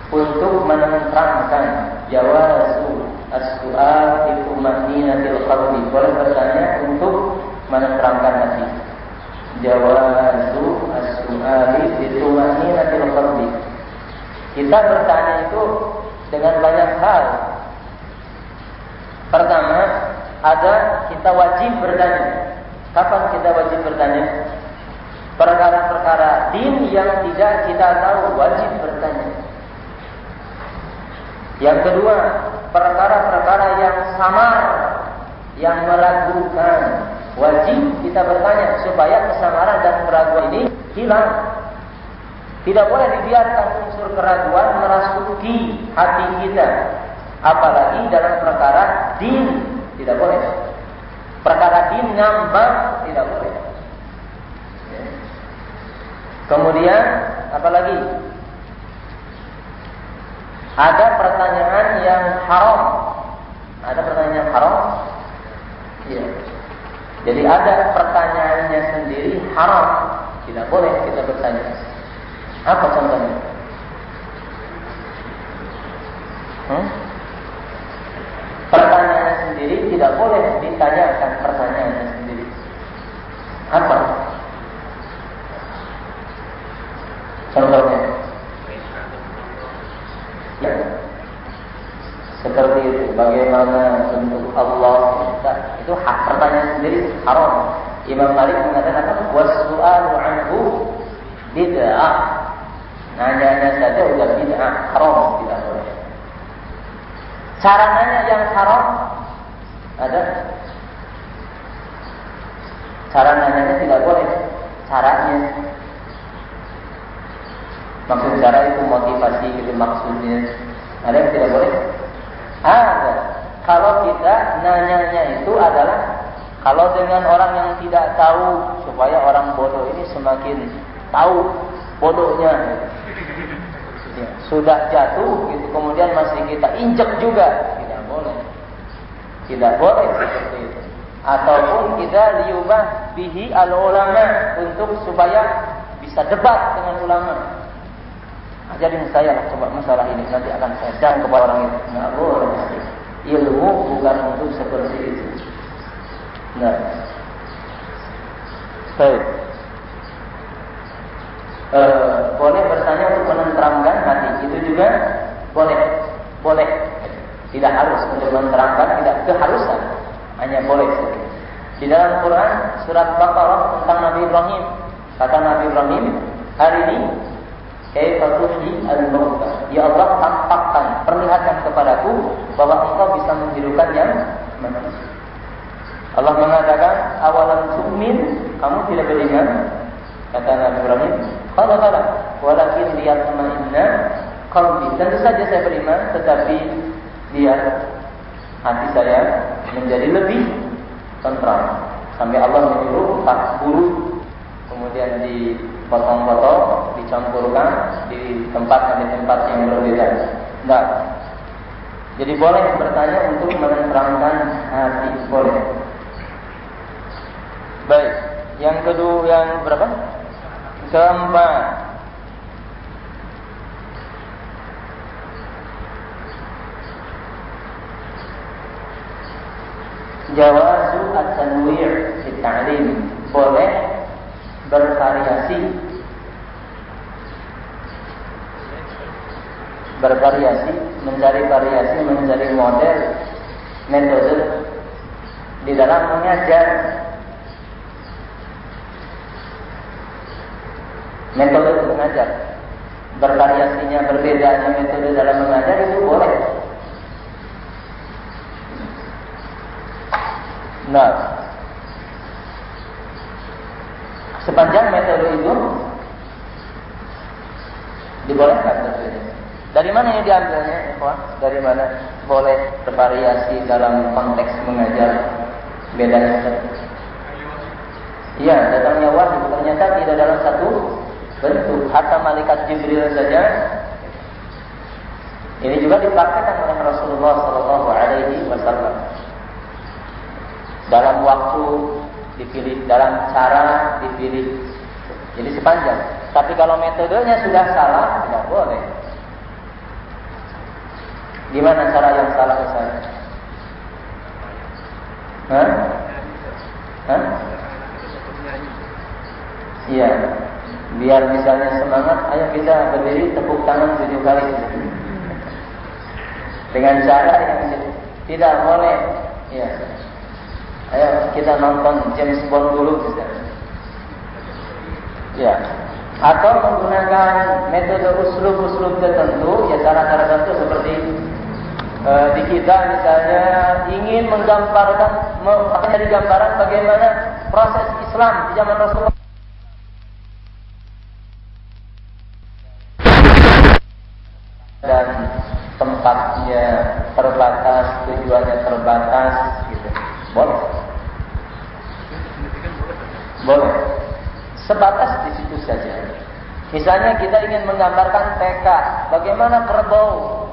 untuk menerangkan jawazu as-su'al fi tuma'ninatil qalbi, boleh bertanya untuk menerangkan hati. Jawazu as-su'al fi tuma'ninatil qalbi. Kita bertanya itu dengan banyak hal. Pertama, ada kita wajib bertanya. Kapan kita wajib bertanya? Perkara-perkara din yang tidak kita tahu, wajib bertanya. Yang kedua, perkara-perkara yang samar, yang meragukan, wajib kita bertanya supaya kesamaran dan keraguan ini hilang. Tidak boleh dibiarkan unsur keraguan merasuki hati kita, apalagi dalam perkara din. Tidak boleh. Perkara din ngambang tidak boleh. Kemudian apalagi? Ada pertanyaan yang haram. Ada pertanyaan yang haram? Ya. Jadi ada pertanyaannya sendiri haram. Tidak boleh kita bertanya. Apa contohnya? Pertanyaannya sendiri tidak boleh ditanyakan pertanyaannya sendiri. Apa? Contohnya? Ya. Seperti itu. Bagaimana bentuk Allah? Itu hak, pertanyaan sendiri haram. Imam Malik mengatakan was-su'alu anhu bid'ah. Nanya saja udah bid'ah, haram, tidak boleh. Cara nanya yang haram ada. Cara nanyanya tidak boleh. Caranya, maksud cara itu motivasi gitu maksudnya. Ada yang tidak boleh? Ada. Kalau kita nanyanya itu adalah kalau dengan orang yang tidak tahu, supaya orang bodoh ini semakin tahu bodohnya. Ya, sudah jatuh gitu, kemudian masih kita injek juga, tidak boleh. Tidak boleh seperti itu. Ataupun kita liubah bihi al-ulama, untuk supaya bisa debat dengan ulama. Ajarin saya lah coba masalah ini, nanti akan saya jang kepada orang itu. Nggak boleh. Ilmu bukan untuk seperti itu. Nah, baik. Boleh bertanya untuk menenteramkan hati, itu juga boleh. Boleh. Tidak harus untuk menerangkan, tidak keharusan, hanya boleh. Di dalam Quran surat Baqarah tentang Nabi Ibrahim, kata Nabi Ibrahim, hari ini kaifa tuhyi al-mauta, ya Allah, tampakkan, perlihatkan kepadaku bahwa Engkau bisa menghidupkan yang mati. Allah mengatakan, awalan tu'min, kamu tidak beriman? Kata Nabi Ibrahim, qala bala, walakin liyatma'inna qalbi. Tentu saja saya beriman, tetapi biar hati saya menjadi lebih tentram. Sampai Allah menyuruh 4 huruf, kemudian dipotong-potong, dicampurkan, di tempat yang berbeda. Enggak. Jadi boleh bertanya untuk menerangkan hati, boleh. Baik, yang kedua, yang berapa? Keempat. Jawazu at-tanwi' fi ta'lim, boleh bervariasi, mencari variasi, mencari model, metode di dalam mengajar. Metode mengajar, bervariasinya, berbedanya metode dalam mengajar itu boleh. Nah, sepanjang metode itu dibolehkan tentunya. Dari mana yang diambilnya, ikhwan? Dari mana boleh bervariasi dalam konteks mengajar? Bedanya? Iya, datangnya wahyu ternyata tidak dalam satu bentuk. Hatta malaikat Jibril saja. Ini juga dipraktikkan oleh Rasulullah Sallallahu Alaihi Wasallam. Dalam waktu dipilih, dalam cara dipilih. Jadi sepanjang. Tapi kalau metodenya sudah salah, tidak boleh. Gimana cara yang salah ke sana? Iya. Biar misalnya semangat, ayo kita berdiri tepuk tangan 7 kali. Dengan cara yang tidak boleh. Ya. Ayo kita nonton James Bond dulu misalnya. Ya. Atau menggunakan metode uslub-uslub tertentu, ya cara-cara tertentu seperti di kita misalnya ingin menggambarkan, menjadi gambaran bagaimana proses Islam di zaman Rasulullah. Dan tempatnya terbatas, tujuannya terbatas, gitu. Boleh. Boleh. Sebatas di situ saja. Misalnya kita ingin menggambarkan TK, bagaimana kerbau.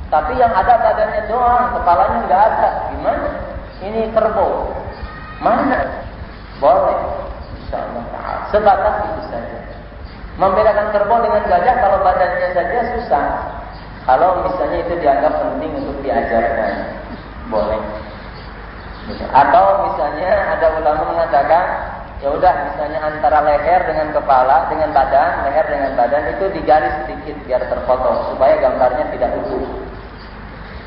Tapi yang ada badannya doang, kepalanya nggak ada. Gimana? Ini kerbau. Mana? Boleh. Insyaallah ta'ala. Sebatas itu saja. Membedakan kerbau dengan gajah kalau badannya saja susah. Kalau misalnya itu dianggap penting untuk diajarkan, boleh. Atau misalnya ada ulama mengatakan, ya udah misalnya antara leher dengan kepala, dengan badan, leher dengan badan itu digaris sedikit biar terpotong supaya gambarnya tidak utuh.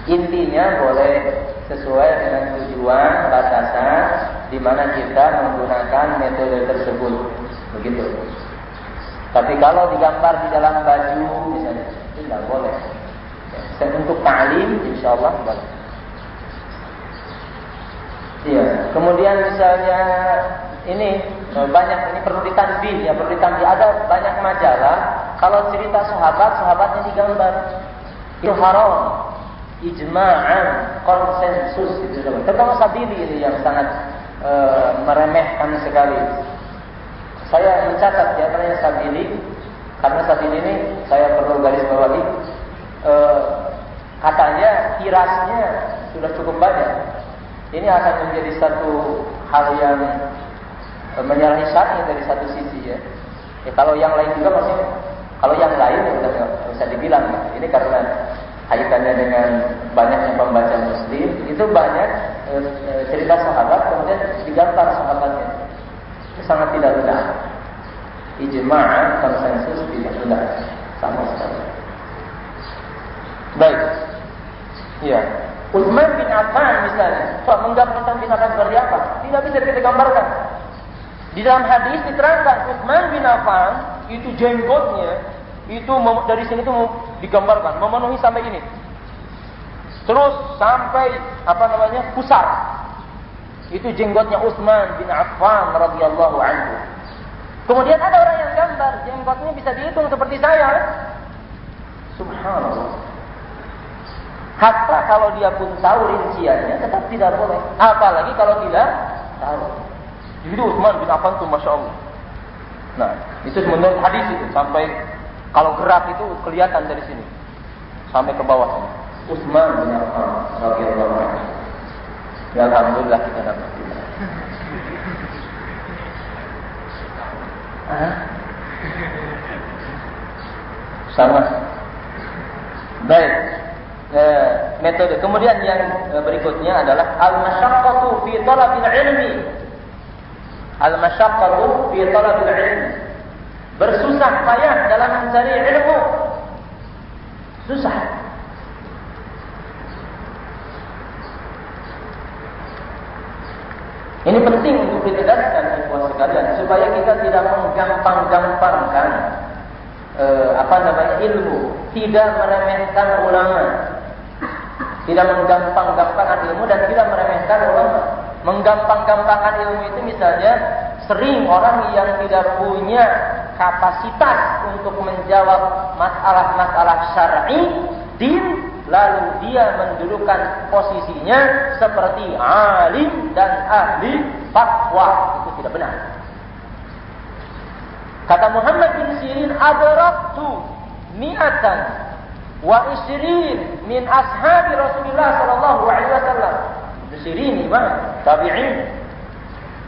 Intinya boleh sesuai dengan tujuan, batasan di mana kita menggunakan metode tersebut, begitu. Tapi kalau digambar di dalam baju misalnya, itu tidak boleh. Untuk ta'lim, insyaallah boleh. Iya. Kemudian misalnya ini banyak, ini perlu ditanbih ya, perlu ditanbih. Ada banyak majalah kalau cerita sahabatnya digambar. Itu haram. Ijma'an, konsensus itu. Terutama Sabili ini yang sangat meremehkan sekali. Saya mencatat di antaranya Sabili, karena Sabili ini saya perlu garis bawahi. Katanya tirasnya sudah cukup banyak. Ini akan menjadi satu hal yang menyalahi syariat dari satu sisi ya. Kalau yang lain juga maksudnya, kalau yang lain ya udah bisa dibilang. Ini karena kaitannya dengan banyaknya pembaca Muslim, itu banyak cerita sahabat kemudian digambar sahabatnya. Itu sangat tidak benar. Ijma', konsensus tidak benar sama sekali. Baik. Ya. Utsman bin Affan misalnya, menggambarkan bin Affan seperti apa? Tidak bisa kita gambarkan. Di dalam hadis diterangkan Utsman bin Affan itu jenggotnya itu dari sini itu digambarkan memenuhi sampai ini. Terus sampai pusar. Itu jenggotnya Utsman bin Affan radhiyallahu anhu. Kemudian ada orang yang gambar jenggotnya bisa dihitung seperti saya. Subhanallah. Hatta kalau dia pun tahu rinciannya tetap tidak boleh. Apalagi kalau tidak tahu. Jadi Utsman bin Affan itu Masya Allah. Nah, itu menurut hadis itu. Sampai kalau gerak itu kelihatan dari sini. Sampai ke bawah sini. Utsman bin Affan radhiyallahu anhu. Ya alhamdulillah kita dapat. Sama. Baik. Metode. Kemudian yang berikutnya adalah al-masyaqqatu fi talabil ilmi. Al-masyaqqatu fi talabil ilm. Bersusah payah dalam mencari ilmu. Susah. Ini penting untuk ditegaskan ikhwan sekalian supaya kita tidak menggampang-gampangkan ilmu, tidak meremehkan ulama. Tidak menggampang-gampangkan ilmu dan tidak meremehkan ulama. Menggampang-gampangkan ilmu itu misalnya sering orang yang tidak punya kapasitas untuk menjawab masalah-masalah syar'i din, lalu dia mendudukan posisinya seperti alim dan ahli fatwa. Itu tidak benar. Kata Muhammad bin Sirin, adraktu mi'atan wa isrin min ashabi Rasulullah sallallahu alaihi wasallam. Sirin imam tabi'in.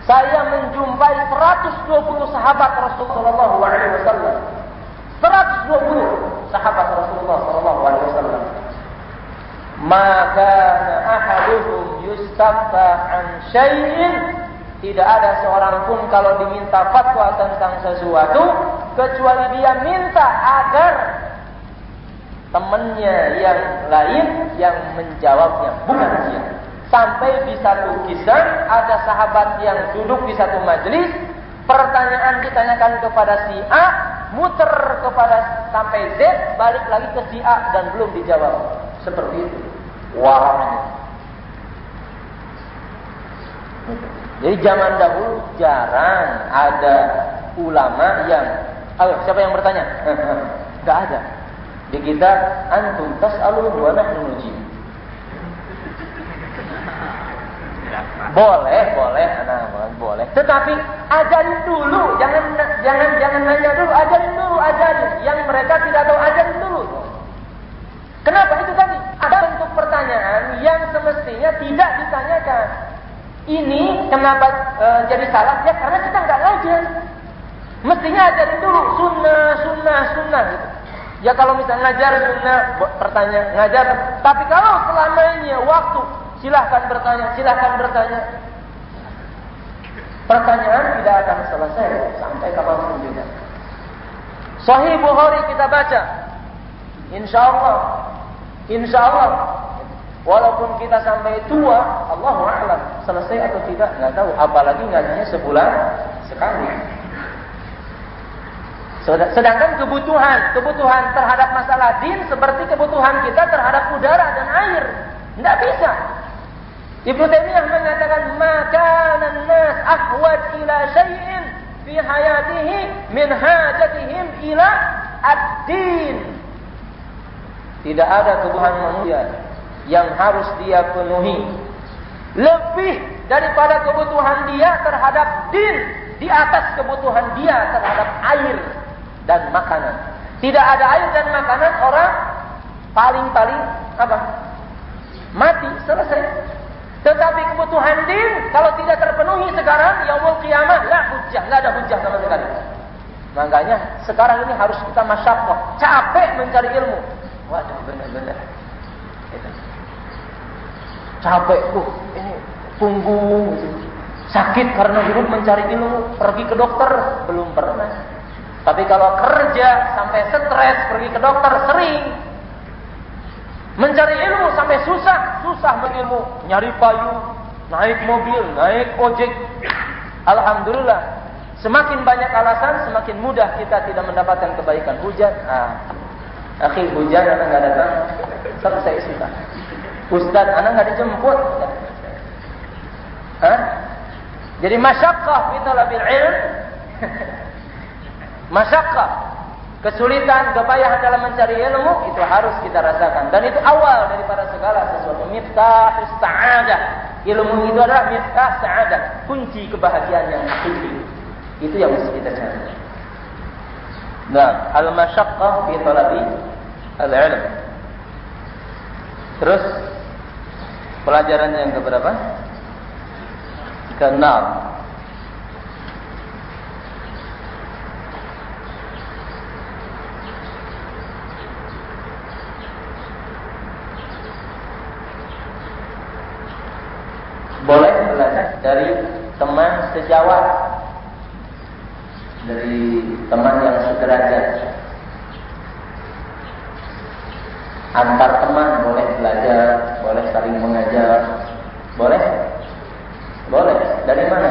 Saya menjumpai 120 sahabat Rasulullah sallallahu alaihi wasallam. 120 sahabat Rasulullah sallallahu alaihi wasallam. Maka ahaduhum yustafta an syai'in, tidak ada seorang pun kalau diminta fatwa tentang sesuatu kecuali dia minta agar temannya yang lain yang menjawabnya, bukan dia. Sampai di satu kisah ada sahabat yang duduk di satu majelis, pertanyaan ditanyakan kepada si A, muter kepada sampai Z, balik lagi ke si A dan belum dijawab. Seperti itu. Warahnya. Jadi zaman dahulu jarang ada ulama yang, siapa yang bertanya? Enggak ada. Di kita antum tas'alun wa nahnu nujib. Boleh, boleh. Tetapi ajarin dulu, jangan nanya dulu, ajarin dulu. Yang mereka tidak tahu, ajarin dulu. Kenapa? Itu tadi ada bentuk pertanyaan yang semestinya tidak ditanyakan. Ini kenapa jadi salah? Ya karena kita nggak ngajar. Mestinya ajarin dulu sunnah gitu. Ya kalau misalnya ngajar sunnah, pertanyaan ngajar. Tapi kalau selamanya waktu silahkan bertanya. Pertanyaan tidak akan selesai sampai kapanpun juga. Sahih Bukhari kita baca. Insya Allah. Walaupun kita sampai tua, Allahu a'lam, selesai atau tidak nggak tahu. Apalagi ngajinya sebulan sekali. Sedangkan kebutuhan terhadap masalah din seperti kebutuhan kita terhadap udara dan air. Tidak bisa. Ibnu Taimiyah mengatakan, maka an-nas ahwaj ila syai'in fi hayatihi min hajatihim ila ad-din. Tidak ada kebutuhan manusia yang harus dia penuhi lebih daripada kebutuhan dia terhadap din di atas kebutuhan dia terhadap air dan makanan. Tidak ada air dan makanan, orang paling apa? Mati, selesai. Tetapi kebutuhan din kalau tidak terpenuhi sekarang, yaumul qiyamah la hujjah, enggak ada hujjah sama sekali. Makanya sekarang ini harus kita masyaqqah, capek mencari ilmu. Waduh, benar-benar. Capek ini punggung sakit karena hidup mencari ilmu, pergi ke dokter belum pernah. Tapi kalau kerja sampai stres pergi ke dokter sering. Mencari ilmu sampai susah berilmu, nyari payung, naik mobil, naik ojek. Alhamdulillah, semakin banyak alasan semakin mudah kita tidak mendapatkan kebaikan. Hujan, akhir hujan anak enggak datang, selesai sudah. Ustaz, anak enggak dijemput. Jadi masyaqqah fi talabil ilm. Masyaqqah, kesulitan, kepayahan dalam mencari ilmu itu harus kita rasakan, dan itu awal daripada segala sesuatu. Miftahus sa'adah. Ilmu itu adalah miftah sa'adah, kunci kebahagiaan yang hakiki. Itu yang mesti kita cari. Nah, al-masyaqqah fi talabi al-ilm. Terus pelajaran yang keberapa? Ke-6. Boleh belajar dari teman sejawat. dari teman yang sederajat. Antar teman boleh belajar, boleh saling mengajar, boleh? Boleh. Dari mana?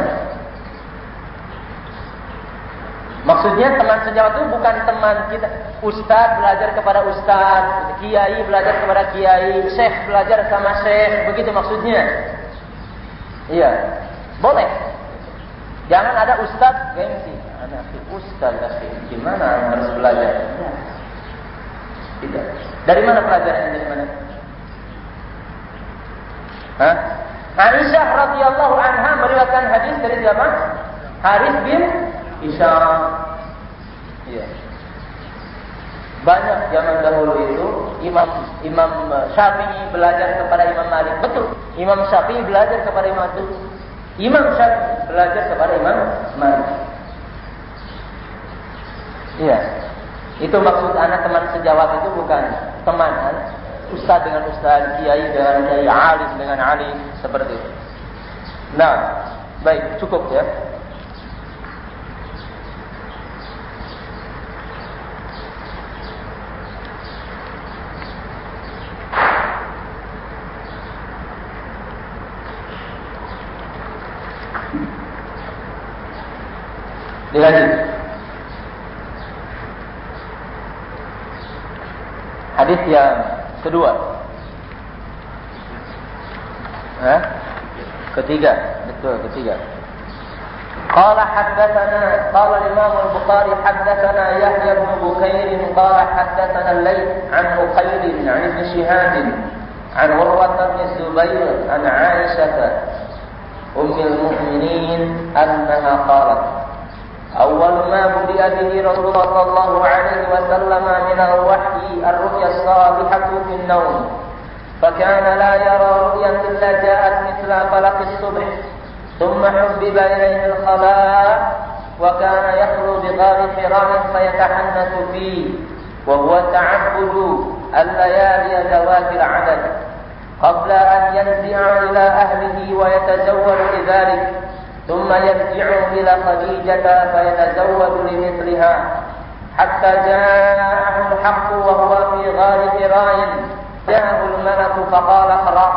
Maksudnya teman sejawat itu bukan teman kita. Ustaz belajar kepada ustaz, kiai belajar kepada kiai, syekh belajar sama syekh, begitu maksudnya. Iya, boleh. Jangan ada ustaz gengsi. Anak ustaz, gimana harus belajar? Tidak. Dari mana pelajarannya? Dari mana? Hah? Aisyah radhiyallahu anha meriwayatkan hadis dari siapa? Harits bin Hisham. Iya. Banyak zaman dahulu itu Imam Syafi'i belajar kepada Imam Malik. Betul. Imam Syafi'i belajar kepada Imam Malik. Imam Syafi'i belajar kepada Imam Malik. Iya. Itu maksud anak teman sejawat itu bukan teman ustaz dengan ustaz, kiai dengan kiai, alim dengan alim, seperti itu. Nah, baik, cukup ya. Dilanjut. Hadis yang kedua. Ketiga, betul, ketiga. Qala haddatsana qala Imam Al-Bukhari haddatsana Yahya bin Bukair qala haddatsana Al-Layth an Uqayl an Ibn Shihab an Urwah bin Zubair an Aisyah ummul mu'minin annaha qalat أول ما بدأ به رسول الله صلى الله عليه وسلم من الوحي الرؤيا الصالحة في النوم فكان لا يرى رؤيا إلا جاءت مثل فلق الصبح ثم حبب إليه الخلاء وكان يخلو بغار حراء فيتحنث فيه وهو تعبد الليالي ذوات العدد قبل أن ينزع إلى أهله ويتزود لذلك ثم يرجع إلى خديجة فيتزوج لمثلها حتى جاءه الحق وهو في غار حراء جاءه الملك فقال اقرأ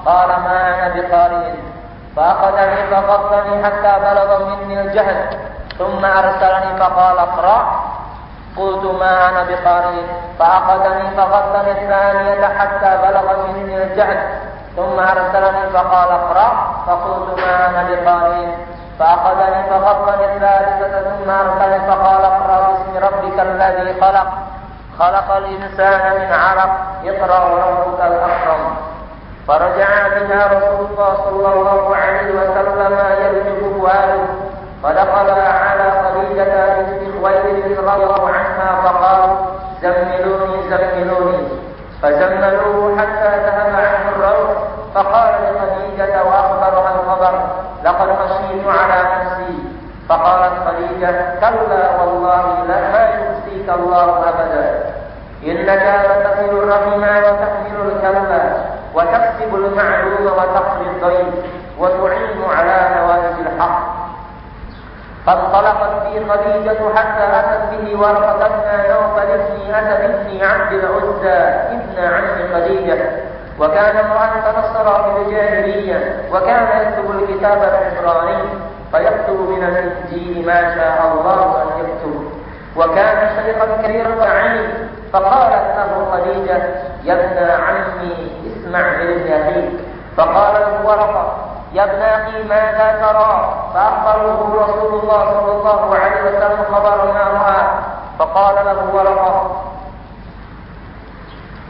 قال ما أنا بقارئ فأخذني فغطني حتى بلغ مني الجهد ثم أرسلني فقال اقرأ قلت ما أنا بقارئ فأخذني فغطني الثانية حتى بلغ مني الجهد ثم أرسلني فقال اقرأ فقلت ما أنا بقارئ فأخذني فغطني الثالثة ثم أرسلني فقال اقرأ باسم ربك الذي خلق خلق الإنسان من علق اقرأ وربك الأكرم فرجع بها رسول الله صلى الله عليه وسلم يرجف فؤاده فدخل على خديجة بنت خويلد رضي الله عنها فقال زملوني زملوني فزملوه حتى ذهب عنه الروح فقال لخديجة وأخبرها الخبر لقد خشيت على نفسي فقالت خديجة كلا والله ما يخزيك الله أبدا إنك لتصل الرحم وتحمل الكلة وتكسب المعلوم وتقري الضيف وتعين على نوائب الحق فانطلقت به خديجة حتى أتت به ورقة بن نوفل بن أسد بن عبد العزى ابن عم خديجة وكان امرأ تنصر في الجاهلية وكان يكتب الكتاب العبراني فيكتب من الإنجيل ما شاء الله أن يكتب وكان شيخا كبيرا وعلي فقالت له خديجة يا ابن عمي اسمع بإذن أخيك فقال له ورقة يا ابن أخي ماذا ترى فأخبره رسول الله صلى الله عليه وسلم خبر ما رأى فقال له ورقة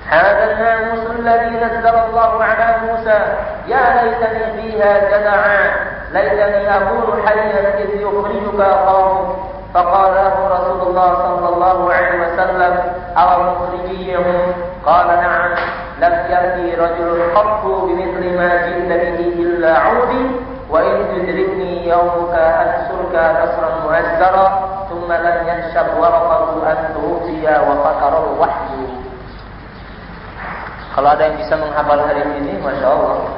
هذا الناموس الذي نزل الله على موسى يا ليتني فيها جدعا ليتني أكون حيا إذ يخرجك قومك فقال له رسول الله صلى الله عليه وسلم أو مخرجيهم قال نعم لم يأتي رجل قط بمثل ما جئت به إلا عودي وإن تدركني يومك أنصرك نصرا مؤزرا ثم لم ينشب ورقه أن توفي وفتر الوحي. Kalau ada yang bisa menghafal hadis ini, Masya Allah.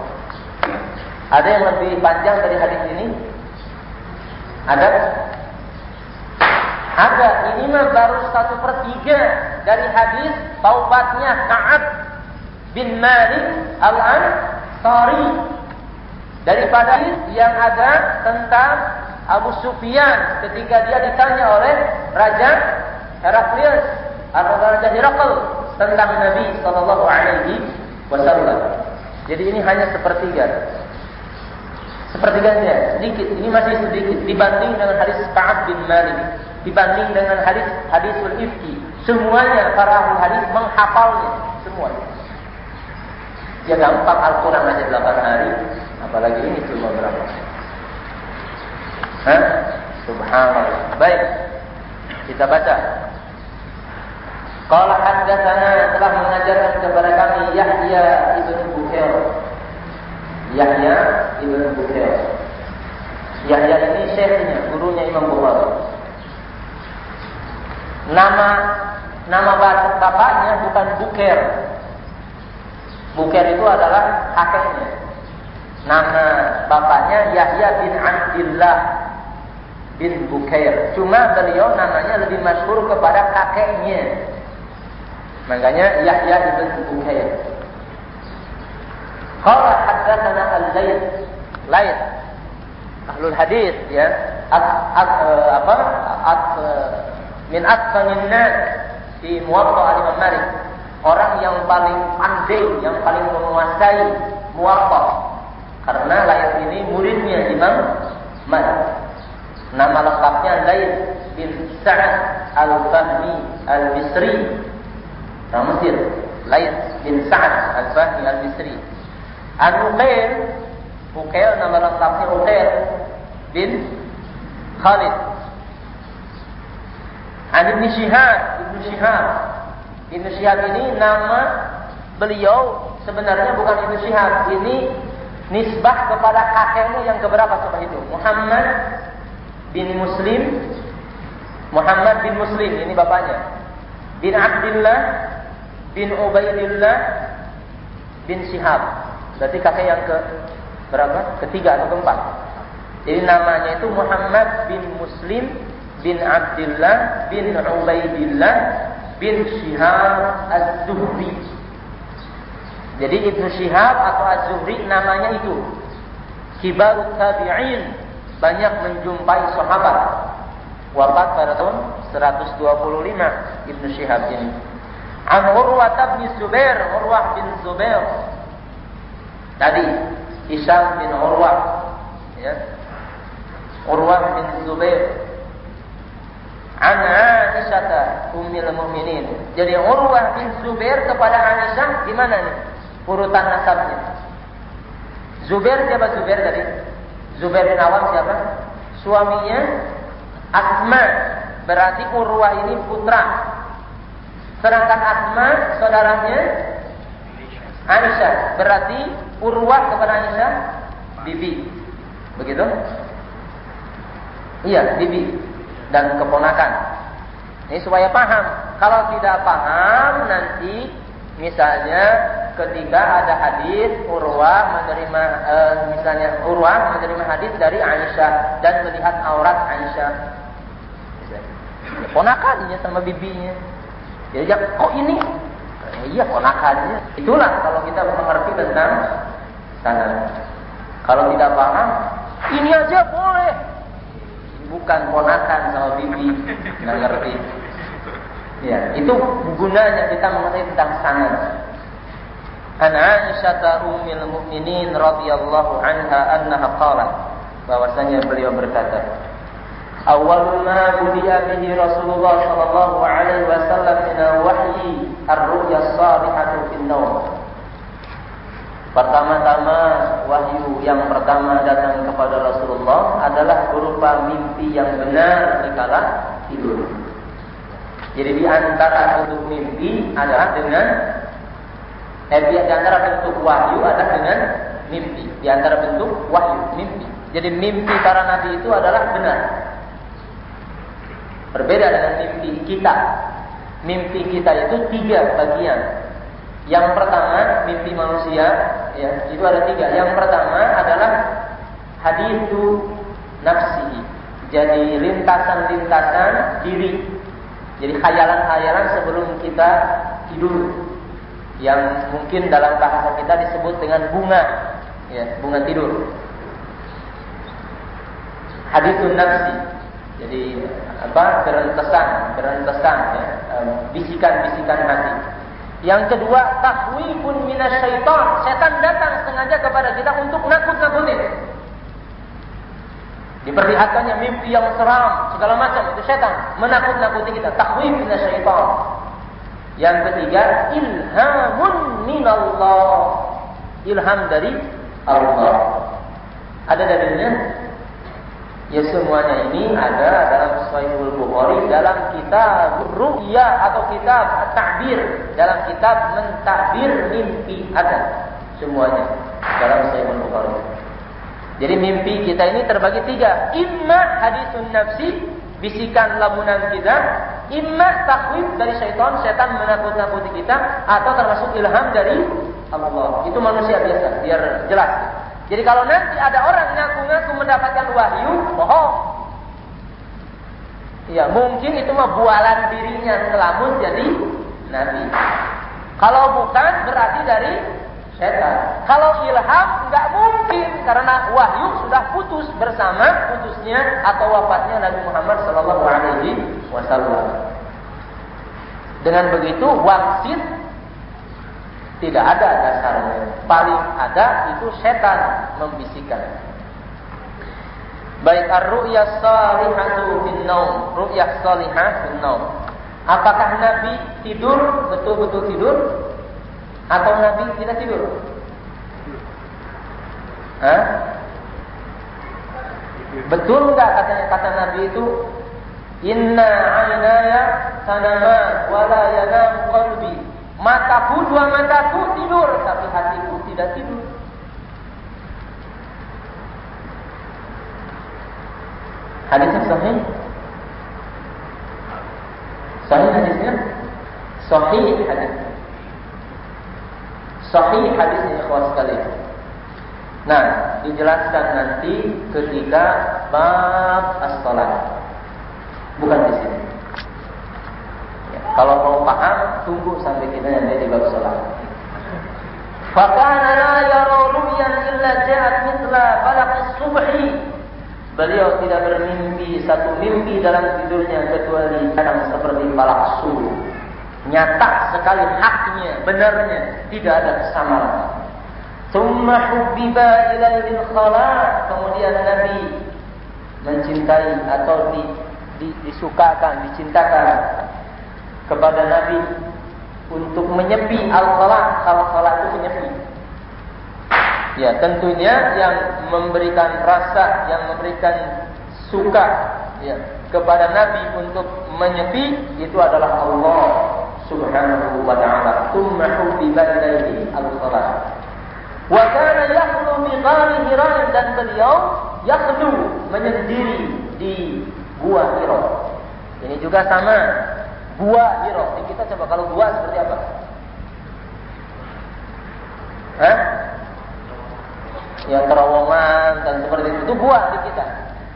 Ada yang lebih panjang dari hadis ini? Ada? Ada, ini mah baru 1/3 dari hadis taubatnya Ka'ab bin Malik Al-Ansari. Daripada yang ada tentang Abu Sufyan ketika dia ditanya oleh Raja Heraklius atau Raja Herakl tentang Nabi sallallahu alaihi wasallam. Jadi ini hanya 1/3. Sepertiganya sedikit, ini masih sedikit dibanding dengan hadis Ka'ab bin Malik, dibanding dengan hadisul ifki. Semuanya para ahli hadis menghafalnya semuanya. Ya gampang, Al-Quran aja 8 hari, apalagi ini cuma berapa? Subhanallah. Baik, kita baca. Qala haddatsana, telah mengajarkan kepada kami Yahya ibn Bukair. Yahya ibn Bukair. Yahya ini syekhnya, gurunya Imam Bukhari. Nama bapaknya bukan Bukair. Bukair itu adalah kakeknya. Nama bapaknya Yahya bin Abdillah bin Bukair. Cuma beliau namanya lebih masyhur kepada kakeknya. Makanya Yahya bin Bukair. Qala haddatsana al-Layth. Layth ahlul hadis ya. Min atqanin nas di Muwatta al-Imam Malik. Orang yang paling pandai, yang paling menguasai Muwatta. Karena Layth ini muridnya Imam Malik. Nama lengkapnya Layth bin Sa'ad al-Fahmi al-Misri. Orang Mesir. Layth bin Sa'ad al-Fahmi al-Misri. Uqail nama lengkapnya Uqail bin Khalid. Ibn Shihab. Ibn Shihab ini nama beliau sebenarnya bukan Ibn Shihab. Ini nisbah kepada kakeknya yang keberapa coba itu? Muhammad bin Muslim ini bapaknya. Bin Abdullah bin Ubaidillah bin Shihab. Berarti kakek yang ke berapa? Ketiga atau keempat. Jadi namanya itu Muhammad bin Muslim bin Abdullah bin Ubaidillah bin Shihab Az-Zuhri. Jadi Ibnu Shihab atau Az-Zuhri namanya itu. Kibarut tabi'in, banyak menjumpai sahabat. Wafat pada tahun 125 Ibnu Shihab ini. An Urwah bin Zubair, Urwah bin Zubair. Tadi Hisham bin Urwah, ya. Urwah bin Zubair. An Aisyah ummul mukminin. Jadi Urwah bin Zubair kepada Aisyah gimana nih urutan nasabnya? Zubair siapa Zubair tadi? Zubair bin Awam siapa? Suaminya Asma. Berarti Urwah ini putra. Sedangkan Asma saudaranya Aisyah. Berarti Urwah kepada Aisyah bibi. Begitu? Iya, bibi dan keponakan. Ini supaya paham. Kalau tidak paham nanti misalnya ketika ada hadis Urwah menerima misalnya Urwah menerima hadis dari Aisyah dan melihat aurat Aisyah. Ponakannya sama bibinya. Jadi kok ini? Iya ponakannya. Itulah kalau kita mengerti tentang sana. Kalau tidak paham, ini aja boleh. Bukan ponakan sama bibi, nggak ngerti. Ya, itu gunanya kita mengerti tentang sanad. An Aisyah ummul mukminin radhiyallahu anha annaha qalat, bahwasanya beliau berkata, awal ma budiya bihi Rasulullah sallallahu alaihi wasallam min wahyi ar-ru'ya as-salihatu fin naum. Pertama-tama wahyu yang pertama datang kepada Rasulullah adalah berupa mimpi yang benar di kala tidur. Jadi di antara bentuk mimpi adalah dengan di antara bentuk wahyu adalah dengan mimpi. Di antara bentuk wahyu mimpi. Jadi mimpi para nabi itu adalah benar. Berbeda dengan mimpi kita. Mimpi kita itu 3 bagian. Yang pertama mimpi manusia, ya, itu ada 3. Yang pertama adalah hadithu nafsihi. jadi lintasan-lintasan diri. Jadi khayalan-khayalan sebelum kita tidur, yang mungkin dalam bahasa kita disebut dengan bunga, ya, bunga tidur. Haditsun nafsi. Jadi berentesan ya, bisikan-bisikan hati. Yang kedua, tahwifun minasyaitan. Setan datang sengaja kepada kita untuk nakut-nakutin. Diperlihatkannya mimpi yang seram, segala macam, itu setan menakut-nakuti kita. Tahwif minasyaitan. Yang ketiga, ilhamun minallah. Ilham dari Allah. Ada dalilnya? Ya, semuanya ini ada dalam Sahihul Bukhari, dalam kitab ru'ya atau kitab ta'bir, dalam kitab mentakbir mimpi, ada semuanya dalam Sahihul Bukhari. Jadi mimpi kita ini terbagi tiga. Imma haditsun nafsi, bisikan lamunan kita. Imma takhwif dari syaitan, setan menakut-nakuti kita. Atau termasuk ilham dari Allah. Itu manusia biasa, biar jelas. Jadi kalau nanti ada orang ngaku-ngaku mendapatkan wahyu, bohong. Ya, mungkin itu mah bualan dirinya ngelamun jadi nabi. Kalau bukan berarti dari setan. Kalau ilham nggak mungkin, karena wahyu sudah putus bersama putusnya atau wafatnya Nabi Muhammad SAW. Dengan begitu wangsit tidak ada dasarnya. Paling ada itu setan membisikkan. Baik, ar-ru'yah salihatu bin naum. Ru'yah salihah bin naum. Apakah Nabi tidur, betul-betul tidur? Atau Nabi tidak tidur? Hah? Betul enggak katanya kata Nabi itu? Inna aynaya tanama wala yanam qalbi. Mataku, dua mataku tidur, tapi hatiku tidak tidur. Hadisnya sahih? Sahih hadisnya? Sahih hadisnya. Sahih hadisnya ikhwan sekalian. Nah, dijelaskan nanti ketika bab as-salat. Bukan di sini. Kalau mau paham, tunggu sampai kita nanti di bab salat. Fakana la yara ru'yan illa ja'at mithla falaqis subhi. Beliau tidak bermimpi satu mimpi dalam tidurnya kecuali kadang seperti falaq subuh. Nyata sekali haknya, benarnya, tidak ada kesamaran. Tsumma hubbiba ilaihi al-khala. Kemudian Nabi mencintai atau disukakan, dicintakan kepada Nabi untuk menyepi al-khala. Al-khala itu menyepi. Ya, tentunya yang memberikan rasa, yang memberikan suka ya kepada Nabi untuk menyepi itu adalah Allah Subhanahu wa ta'ala. Tsumma hubbiba ilaihi al-khala. Wa kana yakhlu bi ghari Hira, dan beliau yakhlu menyendiri di gua Hira. Ini juga sama. Gua Hira. Ini kita coba kalau gua seperti apa? Hah? Ya, terowongan dan seperti itu gua di kita.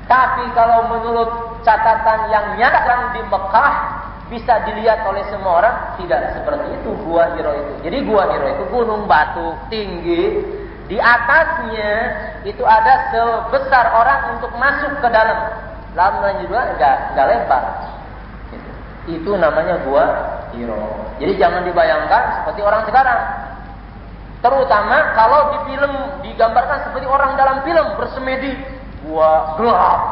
Tapi kalau menurut catatan yang nyata di Mekah bisa dilihat oleh semua orang, tidak seperti itu gua Hira itu. Jadi gua Hira itu gunung batu tinggi, di atasnya itu ada sebesar orang untuk masuk ke dalam. Lama juga enggak lebar. Itu namanya gua Hira. Jadi jangan dibayangkan seperti orang sekarang. Terutama kalau di film digambarkan seperti orang dalam film bersemedi, gua gelap,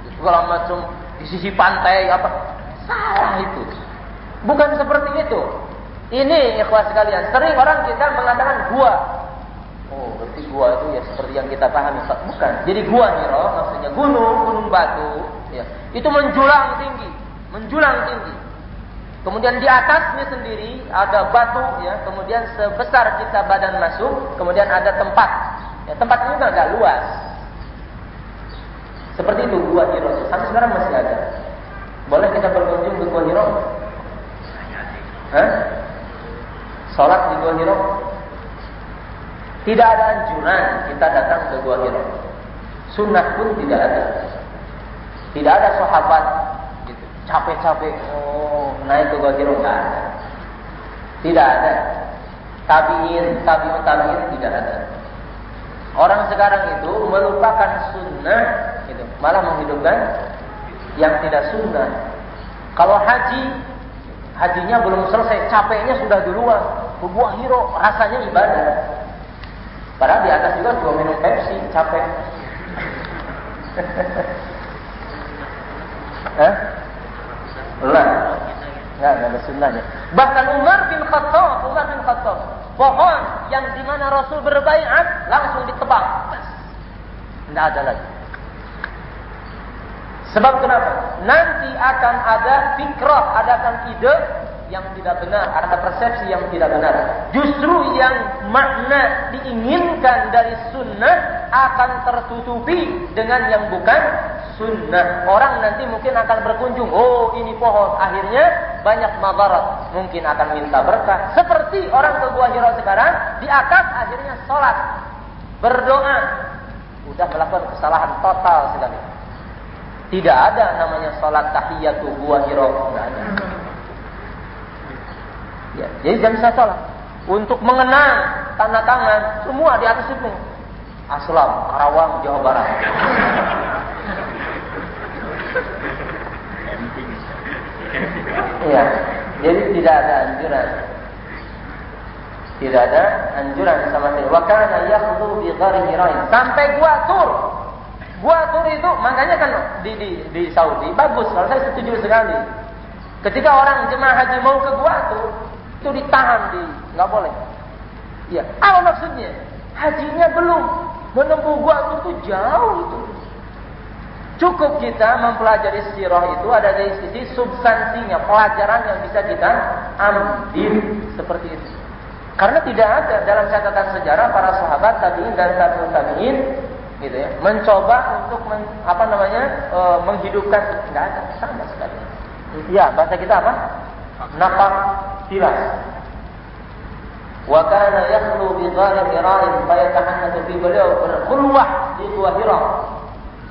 itu segala macam di sisi pantai apa. Salah itu. Bukan seperti itu. Ini ikhwas sekalian, sering orang kita mengatakan gua. Oh, berarti gua itu ya seperti yang kita pahami. Bukan. Jadi gua Hira maksudnya gunung batu, ya. Itu menjulang tinggi. Kemudian di atasnya sendiri ada batu, ya. Kemudian sebesar kita badan masuk, kemudian ada tempat. Ya, tempatnya juga agak luas. Seperti itu gua Hira. Sampai sekarang masih ada. Boleh kita berkunjung ke Gua Hira? Hah? Salat di Gua Hira? Tidak ada anjuran kita datang ke Gua Hira. Sunnah pun tidak ada. Tidak ada sahabat gitu, capek-capek naik ke Gua Hira, enggak ada. Tidak ada. Tabi'in tidak ada. Orang sekarang itu melupakan sunnah gitu, malah menghidupkan yang tidak sunnah. Kalau hajinya belum selesai, capeknya sudah duluan. Ke Gua Hira rasanya ibadah. Padahal di atas juga cuma minum Pepsi, capek. Enggak ada sunnahnya. Bahkan Umar bin Khattab, pohon yang di mana Rasul berbaiat langsung ditebang. Tidak ada lagi. Sebab kenapa? Nanti akan ada fikrah, akan ide yang tidak benar, ada persepsi yang tidak benar. Justru yang makna diinginkan dari sunnah akan tertutupi dengan yang bukan sunnah. Orang nanti mungkin akan berkunjung, oh ini pohon, akhirnya banyak madarat, mungkin akan minta berkah. Seperti orang ke Gua Hira sekarang, di akad akhirnya sholat, berdoa, udah melakukan kesalahan total sekali. Tidak ada namanya sholat tahiyatul Gua Hira, tidak ada. Ya, jadi jam saya sholat untuk mengenang tanda tangan semua di atas itu. Aslam, Karawang, Jawa Barat. Iya, jadi tidak ada anjuran. Tidak ada anjuran sama sekali. Wa kana yakhdhu bi ghari Hira sampai Gua Tur. Gua Tur itu makanya kan di Saudi bagus, kalau saya setuju sekali. Ketika orang jemaah haji mau ke Gua Tur, itu ditahan nggak boleh. Iya, apa maksudnya? Hajinya belum menempuh Gua Tur itu jauh itu. Cukup kita mempelajari sirah itu ada dari sisi substansinya, pelajaran yang bisa kita ambil seperti itu. Karena tidak ada dalam catatan sejarah para sahabat tabi'in dan tabi'ut tabi'in gitu ya, mencoba untuk menghidupkan, enggak ada sama sekali. Ya, bahasa kita apa? Nafak tilas. Wa kana yakhlu bi ghari Hira'in fa yatahannasu fi, beliau berkhulwah di Gua Hira,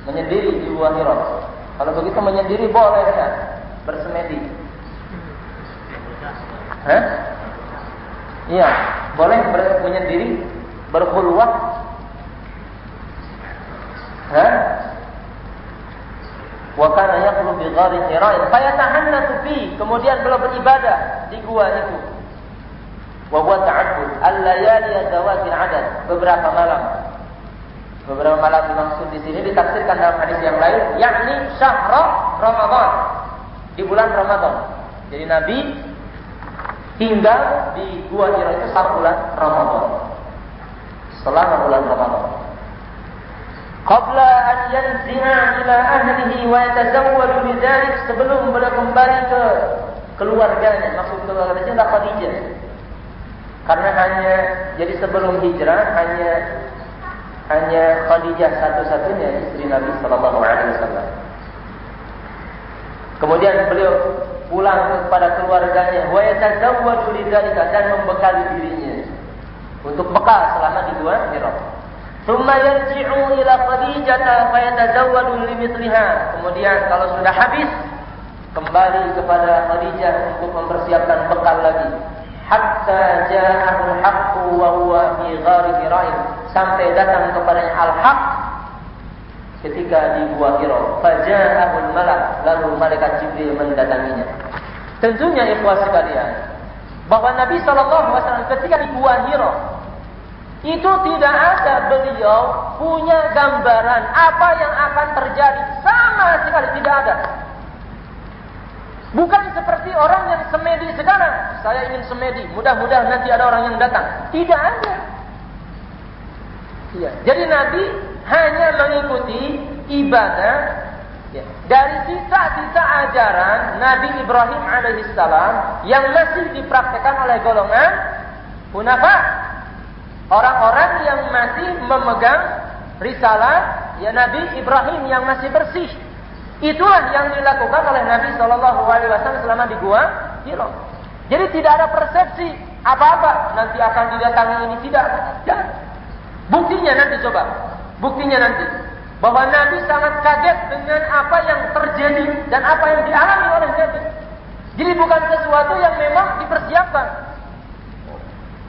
menyendiri di Gua Hira. Kalau begitu menyendiri boleh ya, bersemedi. Iya, boleh menyendiri, berkhulwah. Wa kana yaqulu bi ghari Hira fa yatahannasu fi, kemudian beliau beribadah di gua itu. Wa huwa ta'abbud al-layali zawatil adad, beberapa malam. Beberapa malam dimaksud di sini ditafsirkan dalam hadis yang lain, yakni syahr Ramadan, di bulan Ramadan. Jadi Nabi tinggal di Gua Hira itu saat bulan Ramadan, selama bulan Ramadan. Qabla an yanzi'a ila ahlihi wa yatazawwaju bidzalik, sebelum beliau kembali ke keluarganya, maksud keluarganya adalah Khadijah. Karena jadi sebelum hijrah hanya Khadijah satu-satunya istri Nabi sallallahu alaihi wasallam. Kemudian beliau pulang kepada keluarganya, wa yatazawwaju lidzalika, dan membekali dirinya untuk bekal selama di Gua Hira. Tsumma yarji'u ila Khadijah fa yatazawwadu limithliha. Kemudian kalau sudah habis, kembali kepada Khadijah untuk mempersiapkan bekal lagi. Hatta ja'ahu al-haqqu wa huwa fi ghari Hira, sampai datang kepadanya al-haq ketika di Gua Hira. Faja'ahu al-malak, lalu malaikat Jibril mendatanginya. Tentunya ikhwah sekalian, bahwa Nabi SAW ketika di Gua Hira itu tidak ada beliau punya gambaran apa yang akan terjadi, sama sekali tidak ada. Bukan seperti orang yang semedi sekarang, saya ingin semedi, mudah-mudahan nanti ada orang yang datang. Tidak ada. Ya. Jadi Nabi hanya mengikuti ibadah ya, dari sisa-sisa ajaran Nabi Ibrahim alaihissalam yang masih dipraktekkan oleh golongan hunafa. Orang-orang yang masih memegang risalah ya Nabi Ibrahim yang masih bersih. Itulah yang dilakukan oleh Nabi SAW selama di Gua Hira. Jadi tidak ada persepsi apa-apa nanti akan didatangi ini, tidak. Buktinya nanti coba. Buktinya nanti bahwa Nabi sangat kaget dengan apa yang terjadi dan apa yang dialami oleh Nabi. Jadi bukan sesuatu yang memang dipersiapkan.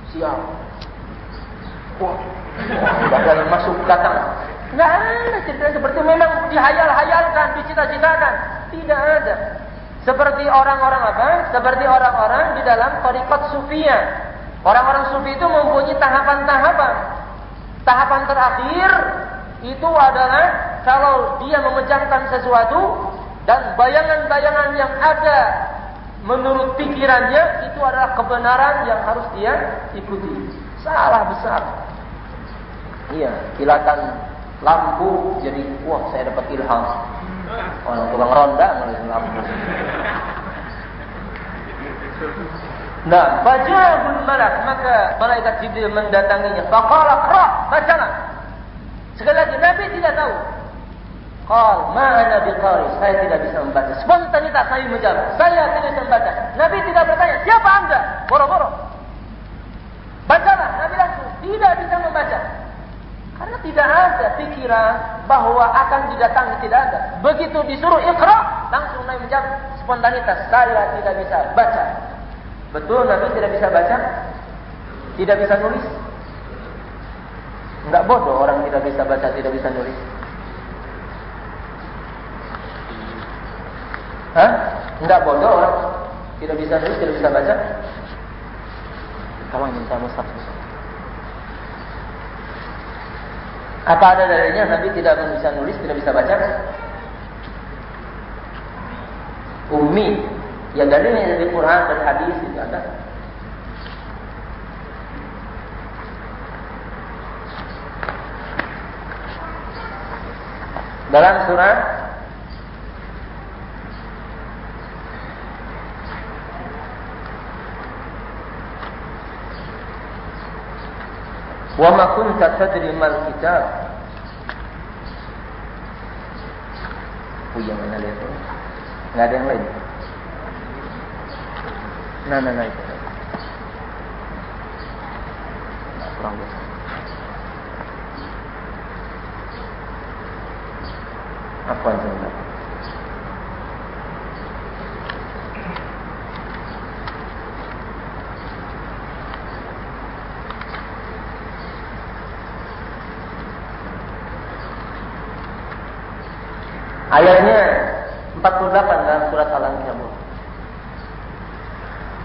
Siap. Wah, bakal masuk datang. Nggak ada cerita seperti itu. Memang dihayal-hayalkan, dicita-citakan. Tidak ada. Seperti orang-orang apa? Seperti orang-orang di dalam thariqat sufiyah. Orang-orang sufi itu mempunyai tahapan-tahapan. Tahapan terakhir itu adalah kalau dia memejamkan sesuatu dan bayangan-bayangan yang ada menurut pikirannya itu adalah kebenaran yang harus dia ikuti. Salah besar. Iya, kilatan lampu jadi wah saya dapat ilham. Orang tukang ronda ngelihat lampu. Nah, faja'ahul malak, maka malaikat Jibril mendatanginya. Faqala qra, bacalah. Sekali lagi Nabi tidak tahu. Qal, ma ana biqari, saya tidak bisa membaca. Spontanitas saya menjawab, saya tidak bisa membaca. Nabi tidak bertanya, siapa Anda? Boro-boro. Bacalah, Nabi langsung tidak bisa membaca. Karena tidak ada pikiran bahwa akan didatangi, tidak ada. Begitu disuruh iqra, langsung Nabi menjawab spontanitas, saya tidak bisa baca. Betul Nabi tidak bisa baca? Tidak bisa nulis? Enggak bodoh orang tidak bisa baca, tidak bisa nulis. Hah? Enggak bodoh orang tidak bisa nulis, tidak bisa baca? Kamu minta mushaf. Apa ada dalilnya Nabi tidak bisa nulis, tidak bisa baca? Ummi. Ya dalilnya dari Quran, dari hadis itu ada. Dalam surah wa ma kunta tadri mal kitab. Yang mana itu? Enggak ada yang lain. Nah itu. Nah, kurang biasa. Apa yang benar? Ayatnya 48 dalam surat Al-Ankabut.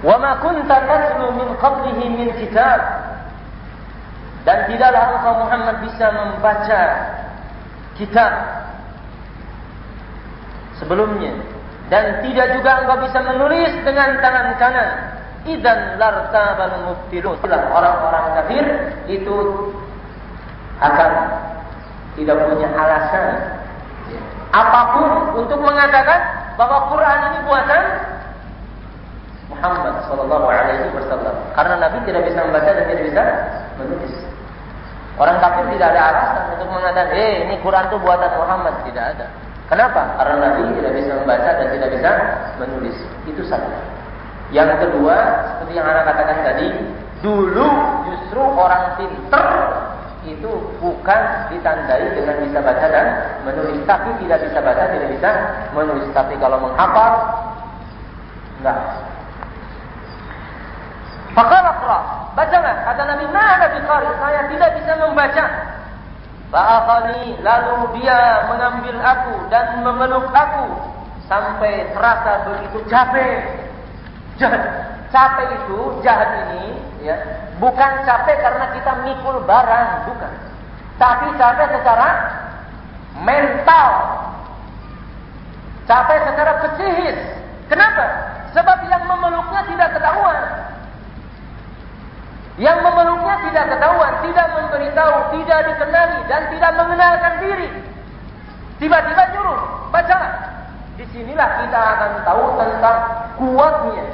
Wa ma kunta tatlu min qablihi min kitab. Dan tidaklah engkau Muhammad bisa membaca kitab sebelumnya, dan tidak juga engkau bisa menulis dengan tangan kanan. Idzan lartabal mubtilun. Orang-orang kafir itu akan tidak punya alasan apapun untuk mengatakan bahwa Quran ini buatan Muhammad sallallahu alaihi wasallam, karena Nabi tidak bisa membaca dan tidak bisa menulis. Orang kafir tidak ada alasan untuk mengatakan, ini Quran itu buatan Muhammad, tidak ada. Kenapa? Karena Nabi tidak bisa membaca dan tidak bisa menulis. Itu satu. Yang kedua, seperti yang Anda katakan tadi, dulu justru orang pinter itu bukan ditandai dengan bisa baca dan menulis, tapi tidak bisa baca, tidak bisa menulis. Tapi kalau menghafal, enggak. Faqala qra, bacalah. Kata Nabi, "Mana biqari, saya tidak bisa membaca." Fa'akhani, lalu dia mengambil aku dan memeluk aku sampai terasa begitu capek. Capek itu, jahat ini, ya, bukan capek karena kita mikul barang, bukan. Tapi capek secara mental. Capek secara psikis. Kenapa? Sebab yang memeluknya tidak ketahuan. Yang memeluknya tidak ketahuan, tidak memberitahu, tidak dikenali, dan tidak mengenalkan diri. Tiba-tiba nyuruh, bacalah. Disinilah kita akan tahu tentang kuatnya,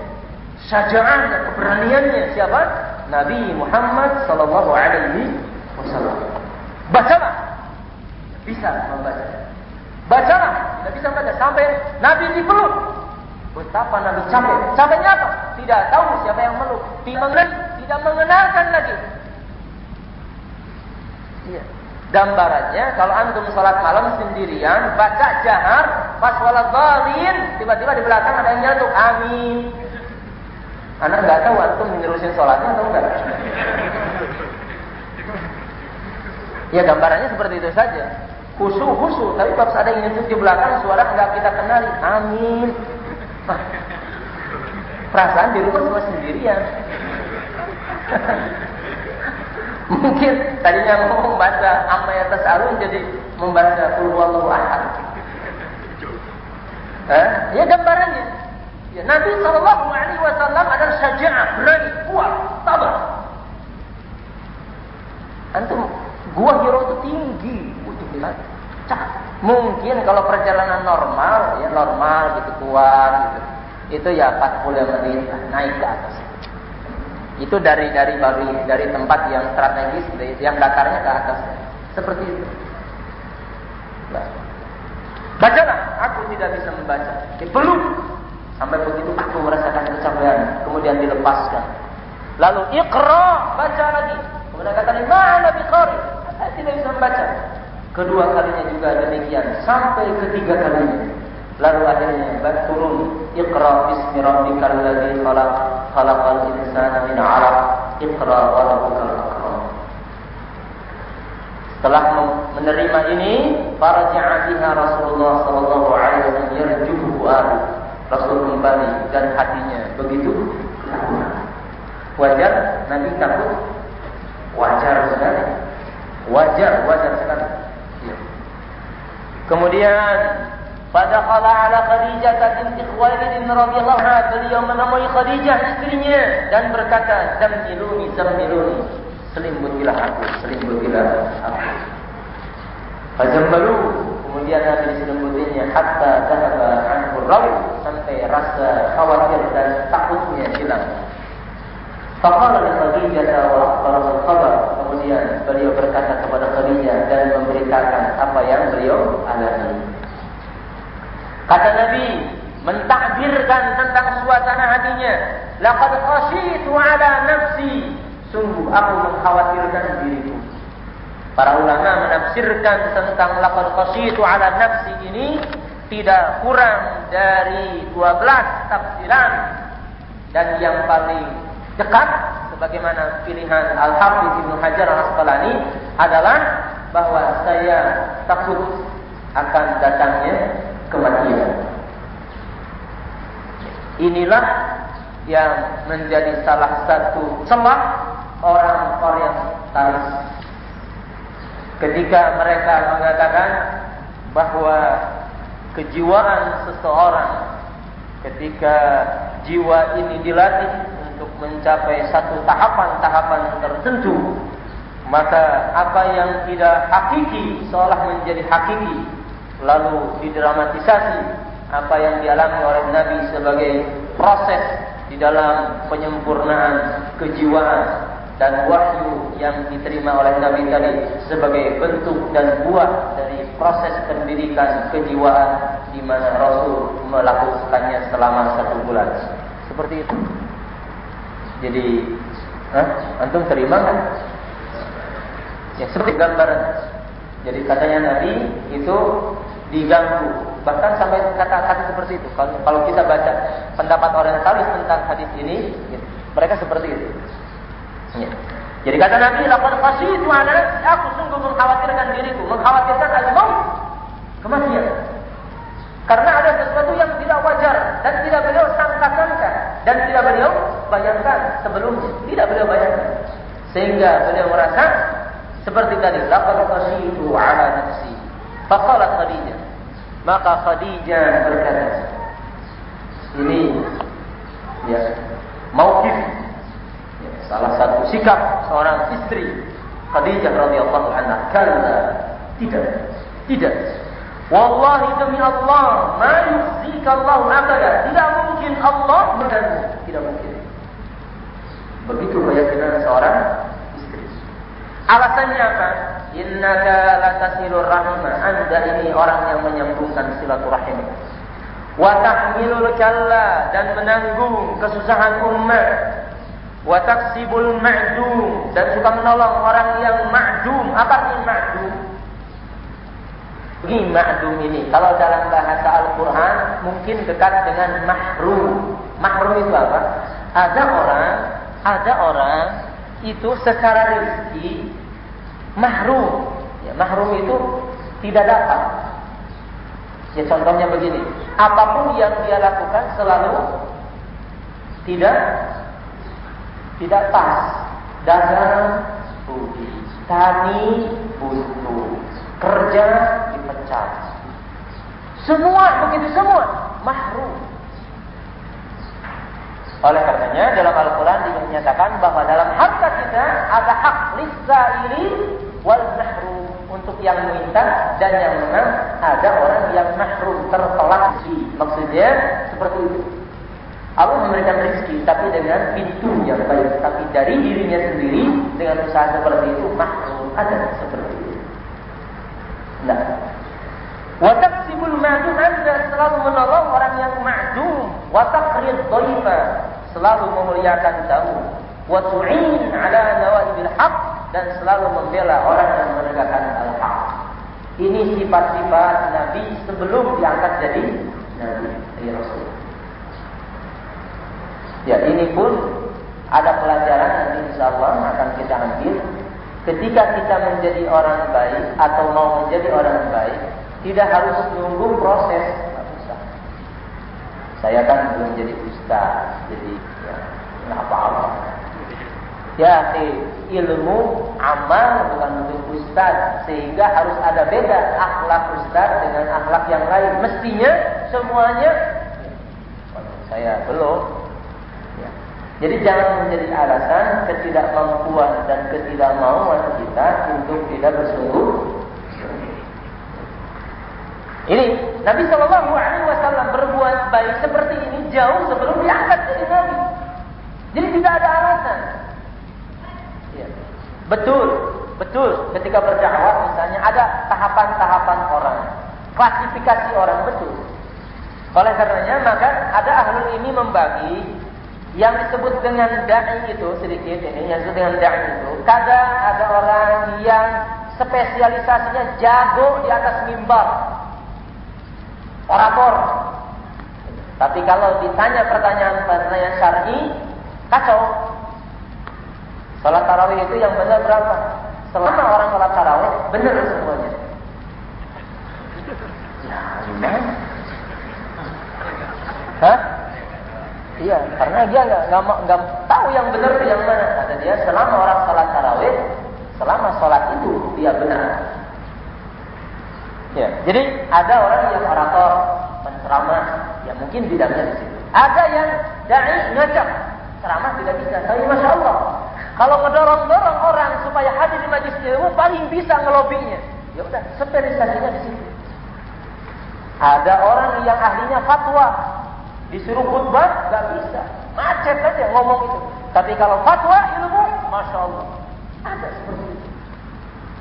syaja'ahnya, keberaniannya siapa? Nabi Muhammad sallallahu alaihi wasallam. Bacalah. Bisa membaca. Bacalah, tidak bisa membaca sampai Nabi dipeluk. Betapa Nabi capek. Capeknya apa? Tidak tahu siapa yang meluk. Tidak mengenalkan lagi. Iya. Gambarannya kalau antum sholat malam sendirian, baca jahar, pas waladhdallin, tiba-tiba di belakang ada yang nyantuk amin. Anak nggak tahu antum menerusin sholatnya atau enggak. Ya gambarannya seperti itu saja. Khusyuk, tapi pas ada yang nyantuk di belakang, suara nggak kita kenali, amin. Perasaan di rumah semua sendirian. Mungkin tadinya mau membaca amma yatas'alun jadi membaca qul huwallahu ahad. Ya gambarannya. Ya, Nabi sallallahu alaihi wasallam adalah syaja'ah, berani, kuat, sabar. Antum gua Hiro itu tinggi, mungkin kalau perjalanan normal gitu kuat gitu. Itu ya 40 menit naik ke atas. Itu dari tempat yang strategis, yang datarnya ke atas. Seperti itu. Bacalah, aku tidak bisa membaca. Belum. Sampai begitu aku merasakan kecapean, kemudian dilepaskan. Lalu iqra, baca lagi. Kemudian kata ma'ana biqari, saya tidak bisa membaca. Kedua kalinya juga demikian, sampai ketiga kalinya. Lalu akhirnya turun iqra bismi rabbikal ladzi khalaq khalaqal insana min 'alaq iqra wa rabbukal akram. Setelah menerima ini, faraja'a biha Rasulullah sallallahu alaihi wasallam yarjuhu Rasul kembali dan hatinya begitu takut. Wajar Nabi takut, wajar sekali. Wajar sekali. Ya. Kemudian pada kala ala Khadijah binti Khuwailid radhiyallahu anha, beliau menemui Khadijah istrinya dan berkata, "Zammiluni, selimputilah aku. Fazammalu, kemudian Nabi diselimputinya hatta dhahaba anhu raw, sampai rasa khawatir dan takutnya hilang. Faqala li Khadijah wa akhbarahu al-khabar, kemudian beliau berkata kepada Khadijah dan memberitakan apa yang beliau alami. Kata Nabi mentakbirkan tentang suasana hatinya, laqad khashitu ala nafsi, sungguh aku mengkhawatirkan diriku. Para ulama menafsirkan tentang laqad khashitu ala nafsi ini tidak kurang dari 12 tafsiran, dan yang paling dekat sebagaimana pilihan Al-Hafidz Ibnu Hajar Al-Asqalani adalah bahwa saya takut akan datangnya kematian. Inilah yang menjadi salah satu celah orang Orientalis ketika mereka mengatakan bahwa kejiwaan seseorang ketika jiwa ini dilatih untuk mencapai satu tahapan-tahapan tertentu, maka apa yang tidak hakiki seolah menjadi hakiki, lalu didramatisasi apa yang dialami oleh Nabi sebagai proses di dalam penyempurnaan kejiwaan, dan wahyu yang diterima oleh Nabi tadi sebagai bentuk dan buah dari proses pendidikan kejiwaan di mana Rasul melakukannya selama 1 bulan. Seperti itu. Jadi, antum terima kan? Ya, seperti gambaran. Jadi katanya Nabi itu diganggu, bahkan sampai kata-kata seperti itu. Kalau kita baca pendapat orientalis tentang hadis ini, ya, mereka seperti itu. Ya. Jadi kata Nabi, laqad khashitu ala nafsi, aku sungguh mengkhawatirkan diriku, mengkhawatirkan al-maut, kematian. Karena ada sesuatu yang tidak wajar dan tidak beliau sangka-sangka dan tidak beliau bayangkan sebelumnya, tidak beliau bayangkan. Sehingga beliau merasa seperti tadi, laqad khashitu ala nafsi. Faqalat Khadijah. Maka Khadijah berkata, ini ya mauqif, ya, salah satu sikap seorang istri Khadijah radhiyallahu anha. Kalla, tidak. Wallahi demi Allah, ma yukhzika Allah abada. Tidak mungkin Allah mengganggu, tidak mungkin. Begitu keyakinan seorang istri. Alasannya apa? Innaka latasilur rahimah. Anda ini orang yang menyambungkan silaturahim. Wa tahmilul kalla, dan menanggung kesusahan umat. Wa taksibul ma'dum, dan suka menolong orang yang ma'dum. Apa artinya ma'dum? Begini ma'dum ini, kalau dalam bahasa Al-Quran mungkin dekat dengan mahrum. Mahrum itu apa? Ada orang itu secara rezeki mahrum. Ya, mahrum itu tidak dapat. Ya, contohnya begini, apapun yang dia lakukan selalu tidak pas. Dagang rugi, tani buntu, kerja dipecat. Semua begitu, semua mahrum. Oleh karenanya dalam Al-Quran dinyatakan bahwa dalam harta kita ada hak lis-sa'ili wal mahrum, untuk yang minta dan yang menang. Ada orang yang mahrum, tertolak. Maksudnya seperti itu. Allah memberikan rezeki tapi dengan pintu yang baik, tapi dari dirinya sendiri dengan usaha seperti itu mahrum. Ada seperti itu. Nah, wa taksibul ma'dum, Anda selalu menolong orang yang ma'dum. Wa taqrid dhaifa, selalu memuliakan tamu. Wa tu'in ala nawaibil haq, dan selalu membela orang yang menegakkan al-haq. Ini sifat-sifat Nabi sebelum diangkat jadi Nabi, ya Rasul. Ya, ini pun ada pelajaran nanti insyaallah akan kita ambil. Ketika kita menjadi orang baik atau mau menjadi orang baik, tidak harus menunggu proses. Tidak usah. Saya kan belum jadi ustaz, jadi ya nggak apa-apa. Ya, ilmu amal bukan untuk ustaz, sehingga harus ada beda akhlak ustaz dengan akhlak yang lain. Mestinya semuanya saya belum. Jadi jangan menjadi alasan ketidakmampuan dan ketidakmauan kita untuk tidak bersungguh. Ini Nabi Shallallahu Alaihi Wasallam berbuat baik seperti ini jauh sebelum diangkat jadi Nabi. Jadi tidak ada alasan. Ya. Betul. Ketika berdakwah misalnya ada tahapan-tahapan orang, klasifikasi orang, betul. Oleh karenanya maka ada ahlul ilmi membagi. Yang disebut dengan da'i itu sedikit ini, yang disebut dengan da'i itu, kadang ada orang yang spesialisasinya jago di atas mimbar, orator. Tapi kalau ditanya pertanyaan syar'i, kacau. Salat tarawih itu yang benar berapa? Selama orang salat tarawih benar semuanya. Ya, gimana? Hah? Iya, karena dia nggak tahu yang benar yang mana. Kata dia, selama orang salat tarawih, selama salat itu dia benar. Ya, jadi ada orang yang orator, penceramah, ya mungkin bidangnya di situ. Ada yang dai ngajak, ceramah tidak bisa. Tapi masya Allah, kalau ngedorong-dorong orang supaya hadir di majelis ilmu, paling bisa ngelobinya. Ya udah, spesialisasinya di situ. Ada orang yang ahlinya fatwa. Disuruh khutbah, gak bisa. Macet aja ngomong itu. Tapi kalau fatwa, ilmu, masya Allah. Ada seperti itu.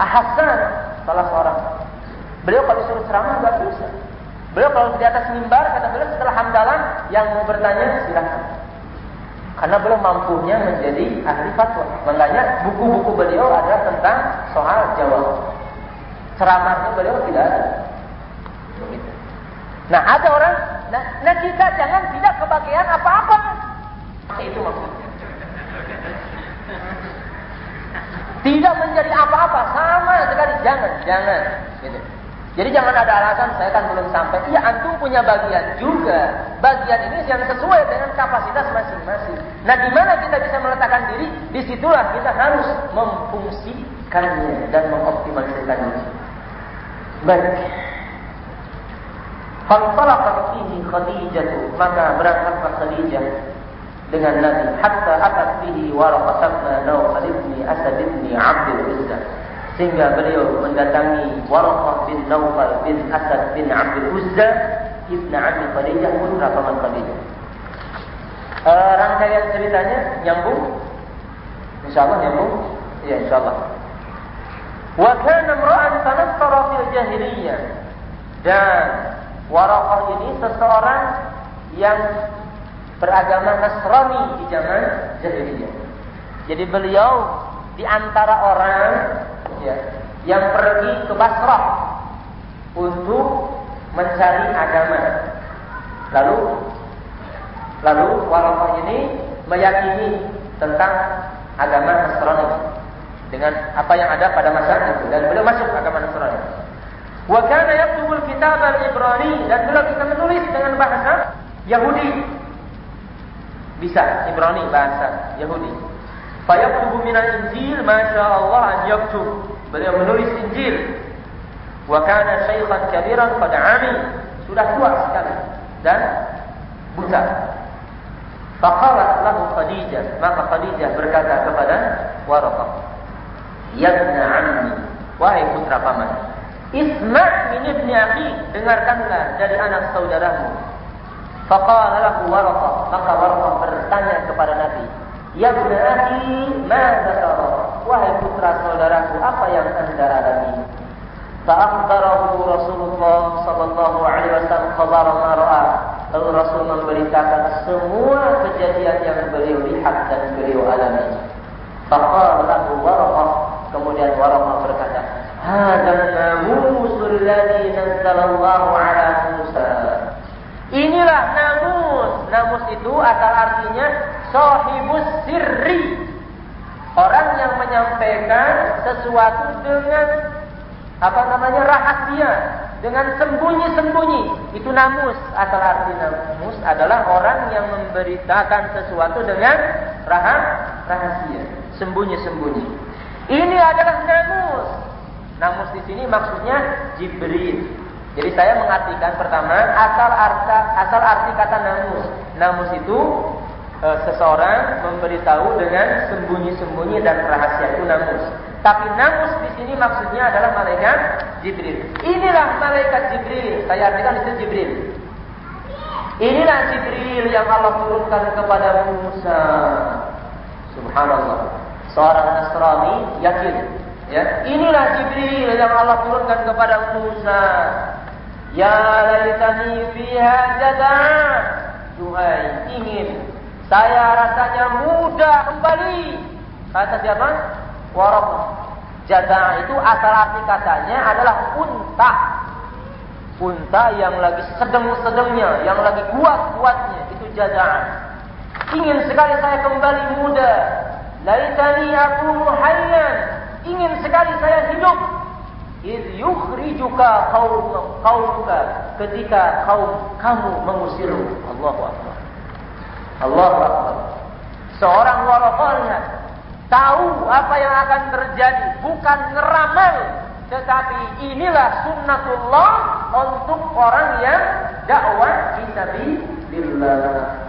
Hasan, salah seorang. Beliau kalau disuruh ceramah, gak bisa. Beliau kalau di atas mimbar, kata beliau setelah hamdalan, yang mau bertanya, silakan. Karena beliau mampunya menjadi ahli fatwa. Makanya buku-buku beliau ada tentang soal jawab. Ceramahnya beliau tidak ada. Begitu. Nah, ada orang, nah kita jangan tidak kebagian apa-apa. Itu maksudnya. Tidak menjadi apa-apa, sama sekali, jangan. Gitu. Jadi jangan ada alasan, saya kan belum sampai. Iya, antum punya bagian juga. Bagian ini yang sesuai dengan kapasitas masing-masing. Nah, di mana kita bisa meletakkan diri, disitulah kita harus memfungsikannya dan mengoptimalkannya. Baik. Fantalaqat fihi Khadijah, maka berangkatlah Khadijah dengan Nabi hatta atat bihi Waraqah bin Nawfal bin Asad bin Abdul Uzza, sehingga beliau mendatangi Waraqah bin Nawfal bin Asad bin Abdul Uzza ibn Abi Khadijah, putra paman Khadijah. Rangkaian ceritanya nyambung? Insyaallah nyambung? Ya, insyaallah. Wa kana imra'an tanassara fil jahiliyah, dan Waraqah ini seseorang yang beragama Nasrani di zaman jahiliyah. Jadi beliau di antara orang ya, yang pergi ke Basrah untuk mencari agama. Lalu Waraqah ini meyakini tentang agama Nasrani dengan apa yang ada pada masa itu, dan beliau masuk agama Nasrani. Wa kana yaktubul kitab al-Ibrani, dan beliau bisa menulis dengan bahasa Yahudi. Bisa Ibrani, bahasa Yahudi. Fa yaktubu minal Injil ma sya'allah an yaktub. Beliau menulis Injil. Wa kana syaikhan kabiran qad 'ami, sudah tua sekali dan buta. Faqalat lahu Khadijah, maka Khadijah berkata kepada Waraqah, "Ya ibn 'ammi, wahai putra paman, isma' min ibni akhi, dengarkanlah dari anak saudaramu." Faqala lahu Waraqah, maka Waraqah bertanya kepada Nabi, "Ya ibn akhi, ma dzakara?" Wahai putra saudaraku, apa yang Anda alami? Fa'akhbarahu Rasulullah sallallahu alaihi wasallam khabar ma ra'a. Lalu Rasul memberitakan semua kejadian yang beliau lihat dan beliau alami. Faqala lahu Waraqah, kemudian Waraqah berkata, "Hadzal namusul ladzi nazzalallahu ala Musa." Inilah namus. Namus itu asal artinya sahibus sirri. Orang yang menyampaikan sesuatu dengan rahasia, dengan sembunyi-sembunyi. Itu namus. Asal arti namus adalah orang yang memberitakan sesuatu dengan rahasia, sembunyi-sembunyi. Ini adalah namus. Namus di sini maksudnya Jibril. Jadi saya mengartikan pertama asal arti kata namus. Namus itu seseorang memberitahu dengan sembunyi-sembunyi dan rahasia, itu namus. Tapi namus di sini maksudnya adalah malaikat Jibril. Inilah malaikat Jibril. Saya artikan itu Jibril. Inilah Jibril yang Allah turunkan kepada Musa. Subhanallah. Seorang Nasrani yakin, ya. Inilah Jibril yang Allah turunkan kepada Musa. Ya laitani fiha jada'a. Duhai, ingin saya rasanya muda kembali. Kata siapa? Waraqah. Jada'a itu asal arti katanya adalah unta. Unta yang lagi sedang-sedangnya, yang lagi kuat-kuatnya, itu jada'a. Ingin sekali saya kembali muda. Laitani akunu hayyan. Ingin sekali saya hidup. Idh yukhrijuka qaumuka, ketika kamu mengusirmu. Allahu Akbar. Allahu Akbar. Seorang Waraqah tahu apa yang akan terjadi, bukan ngeramal, tetapi inilah sunnatullah untuk orang yang dakwah fisabilillah.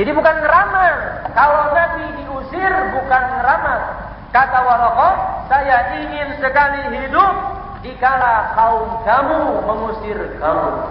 Jadi bukan ngeramal. Kalau Nabi diusir bukan ngeramal. Kata Waraqah, saya ingin sekali hidup dikala kaum kamu mengusir kamu.